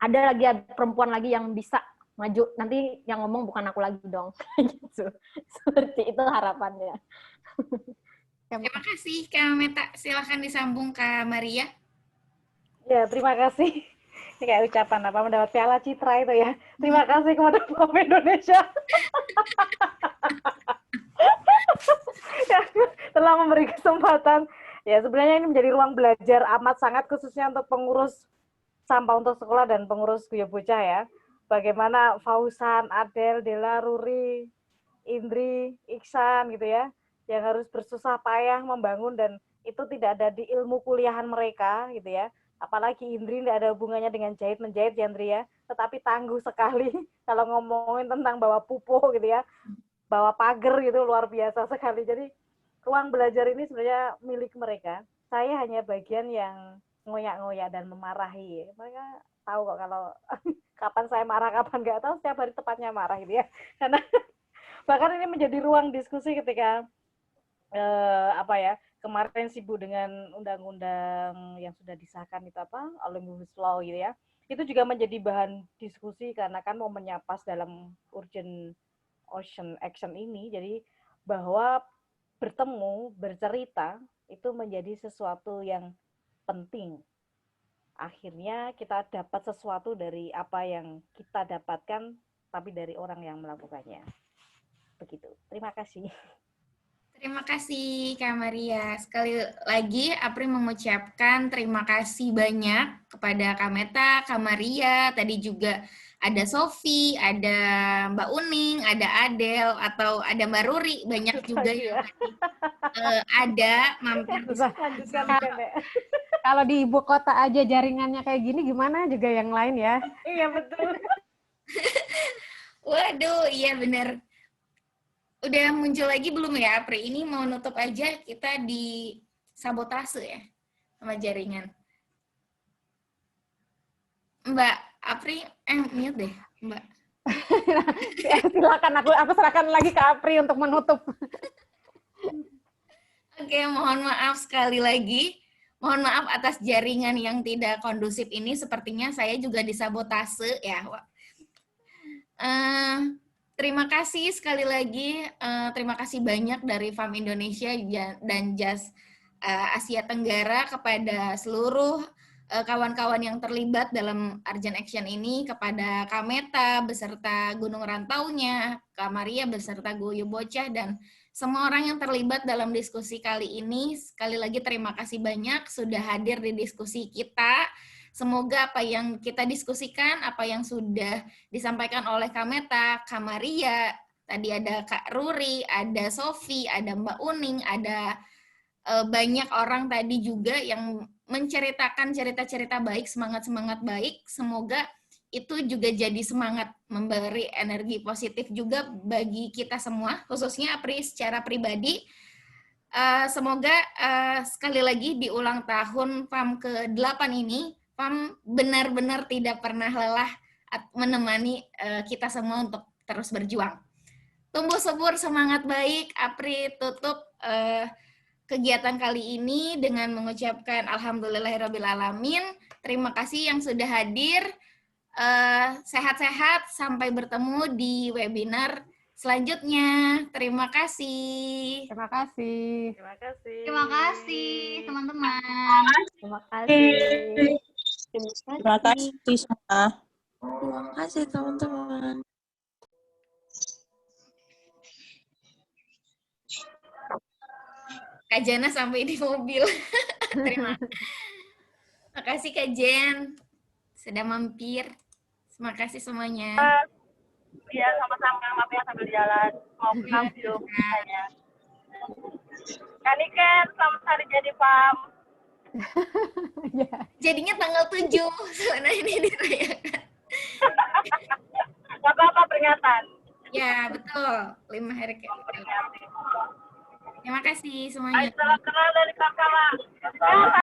ada lagi perempuan lagi yang bisa maju, nanti yang ngomong bukan aku lagi dong. Gitu. Seperti itu harapannya. Terima kasih Kak Meta. Silakan disambung Kak Maria. Ya, terima kasih. Ini kayak ucapan mendapat piala citra itu ya. Terima kasih kepada FAM Indonesia. Yang telah memberi kesempatan. Ya, sebenarnya ini menjadi ruang belajar amat sangat, khususnya untuk pengurus sampah untuk sekolah dan pengurus Guyub Bocah ya. Bagaimana Fauzan, Adel, Dela, Ruri, Indri, Iksan gitu ya, yang harus bersusah payah membangun, dan itu tidak ada di ilmu kuliahan mereka gitu ya. Apalagi Indri tidak ada hubungannya dengan menjahit ya Indri ya, tetapi tangguh sekali kalau ngomongin tentang bawa pupuk gitu ya, bawa pagar gitu, luar biasa sekali. Jadi ruang belajar ini sebenarnya milik mereka. Saya hanya bagian yang ngoyak-ngoyak dan memarahi. Mereka tahu kok kalau kapan saya marah, kapan nggak tahu, setiap hari tepatnya marah gitu ya. Karena bahkan ini menjadi ruang diskusi ketika kemarin sibuk dengan undang-undang yang sudah disahkan itu Omnibus Law gitu ya. Itu juga menjadi bahan diskusi karena kan momennya pas dalam Urgent Ocean Action ini. Jadi bahwa bertemu, bercerita itu menjadi sesuatu yang penting. Akhirnya kita dapat sesuatu dari apa yang kita dapatkan, tapi dari orang yang melakukannya. Begitu. Terima kasih. Terima kasih Kak Maria. Sekali lagi Apri mengucapkan terima kasih banyak kepada Kak Meta, Kak Maria, tadi juga ada Sofi, ada Mbak Uning, ada Adel, atau ada Mbak Ruri, banyak juga yang ada mampir. Kalau di ibu kota aja jaringannya kayak gini, gimana juga yang lain ya? Iya betul. Waduh, iya benar. Udah muncul lagi belum ya, Apri? Ini mau nutup aja, kita di sabotase ya sama jaringan. Mbak Apri, mute deh, Mbak. Silakan, aku serahkan lagi ke Apri untuk menutup. Oke, mohon maaf sekali lagi. Mohon maaf atas jaringan yang tidak kondusif ini. Sepertinya saya juga disabotase ya. Terima kasih sekali lagi, terima kasih banyak dari FAM Indonesia dan JAS Asia Tenggara kepada seluruh kawan-kawan yang terlibat dalam Urgent Action ini, kepada Kak Meta beserta Gunung Rantaunya, Kak Maria beserta Guyub Bocah, dan semua orang yang terlibat dalam diskusi kali ini. Sekali lagi terima kasih banyak sudah hadir di diskusi kita. Semoga apa yang kita diskusikan, apa yang sudah disampaikan oleh Kak Meta, Kak Maria, tadi ada Kak Ruri, ada Sofi, ada Mbak Uning, ada banyak orang tadi juga yang menceritakan cerita-cerita baik, semangat-semangat baik. Semoga itu juga jadi semangat memberi energi positif juga bagi kita semua, khususnya Apri secara pribadi. Semoga sekali lagi di ulang tahun FAM ke-8 ini, FAM benar-benar tidak pernah lelah menemani kita semua untuk terus berjuang. Tumbuh subur, semangat baik. Apri tutup kegiatan kali ini dengan mengucapkan alhamdulillahirrabbilalamin. Terima kasih yang sudah hadir. Sehat-sehat, sampai bertemu di webinar selanjutnya. Terima kasih. Terima kasih. Terima kasih. Terima kasih, teman-teman. Terima kasih. Terima kasih semua. Terima kasih teman-teman. Kak Jana sampai di mobil. Terima kasih Kak Jen sudah mampir. Terima kasih semuanya. Iya, sama-sama. Maaf ya sambil jalan. Mau pulang dulu. Kan Iken, selamat hari jadi PAM. Jadinya tanggal 7. Soalnya ini dirayakan. Gak apa-apa peringatan. Ya, betul. 5 hari ke. Terima kasih semuanya. Salam kenal dari kakak.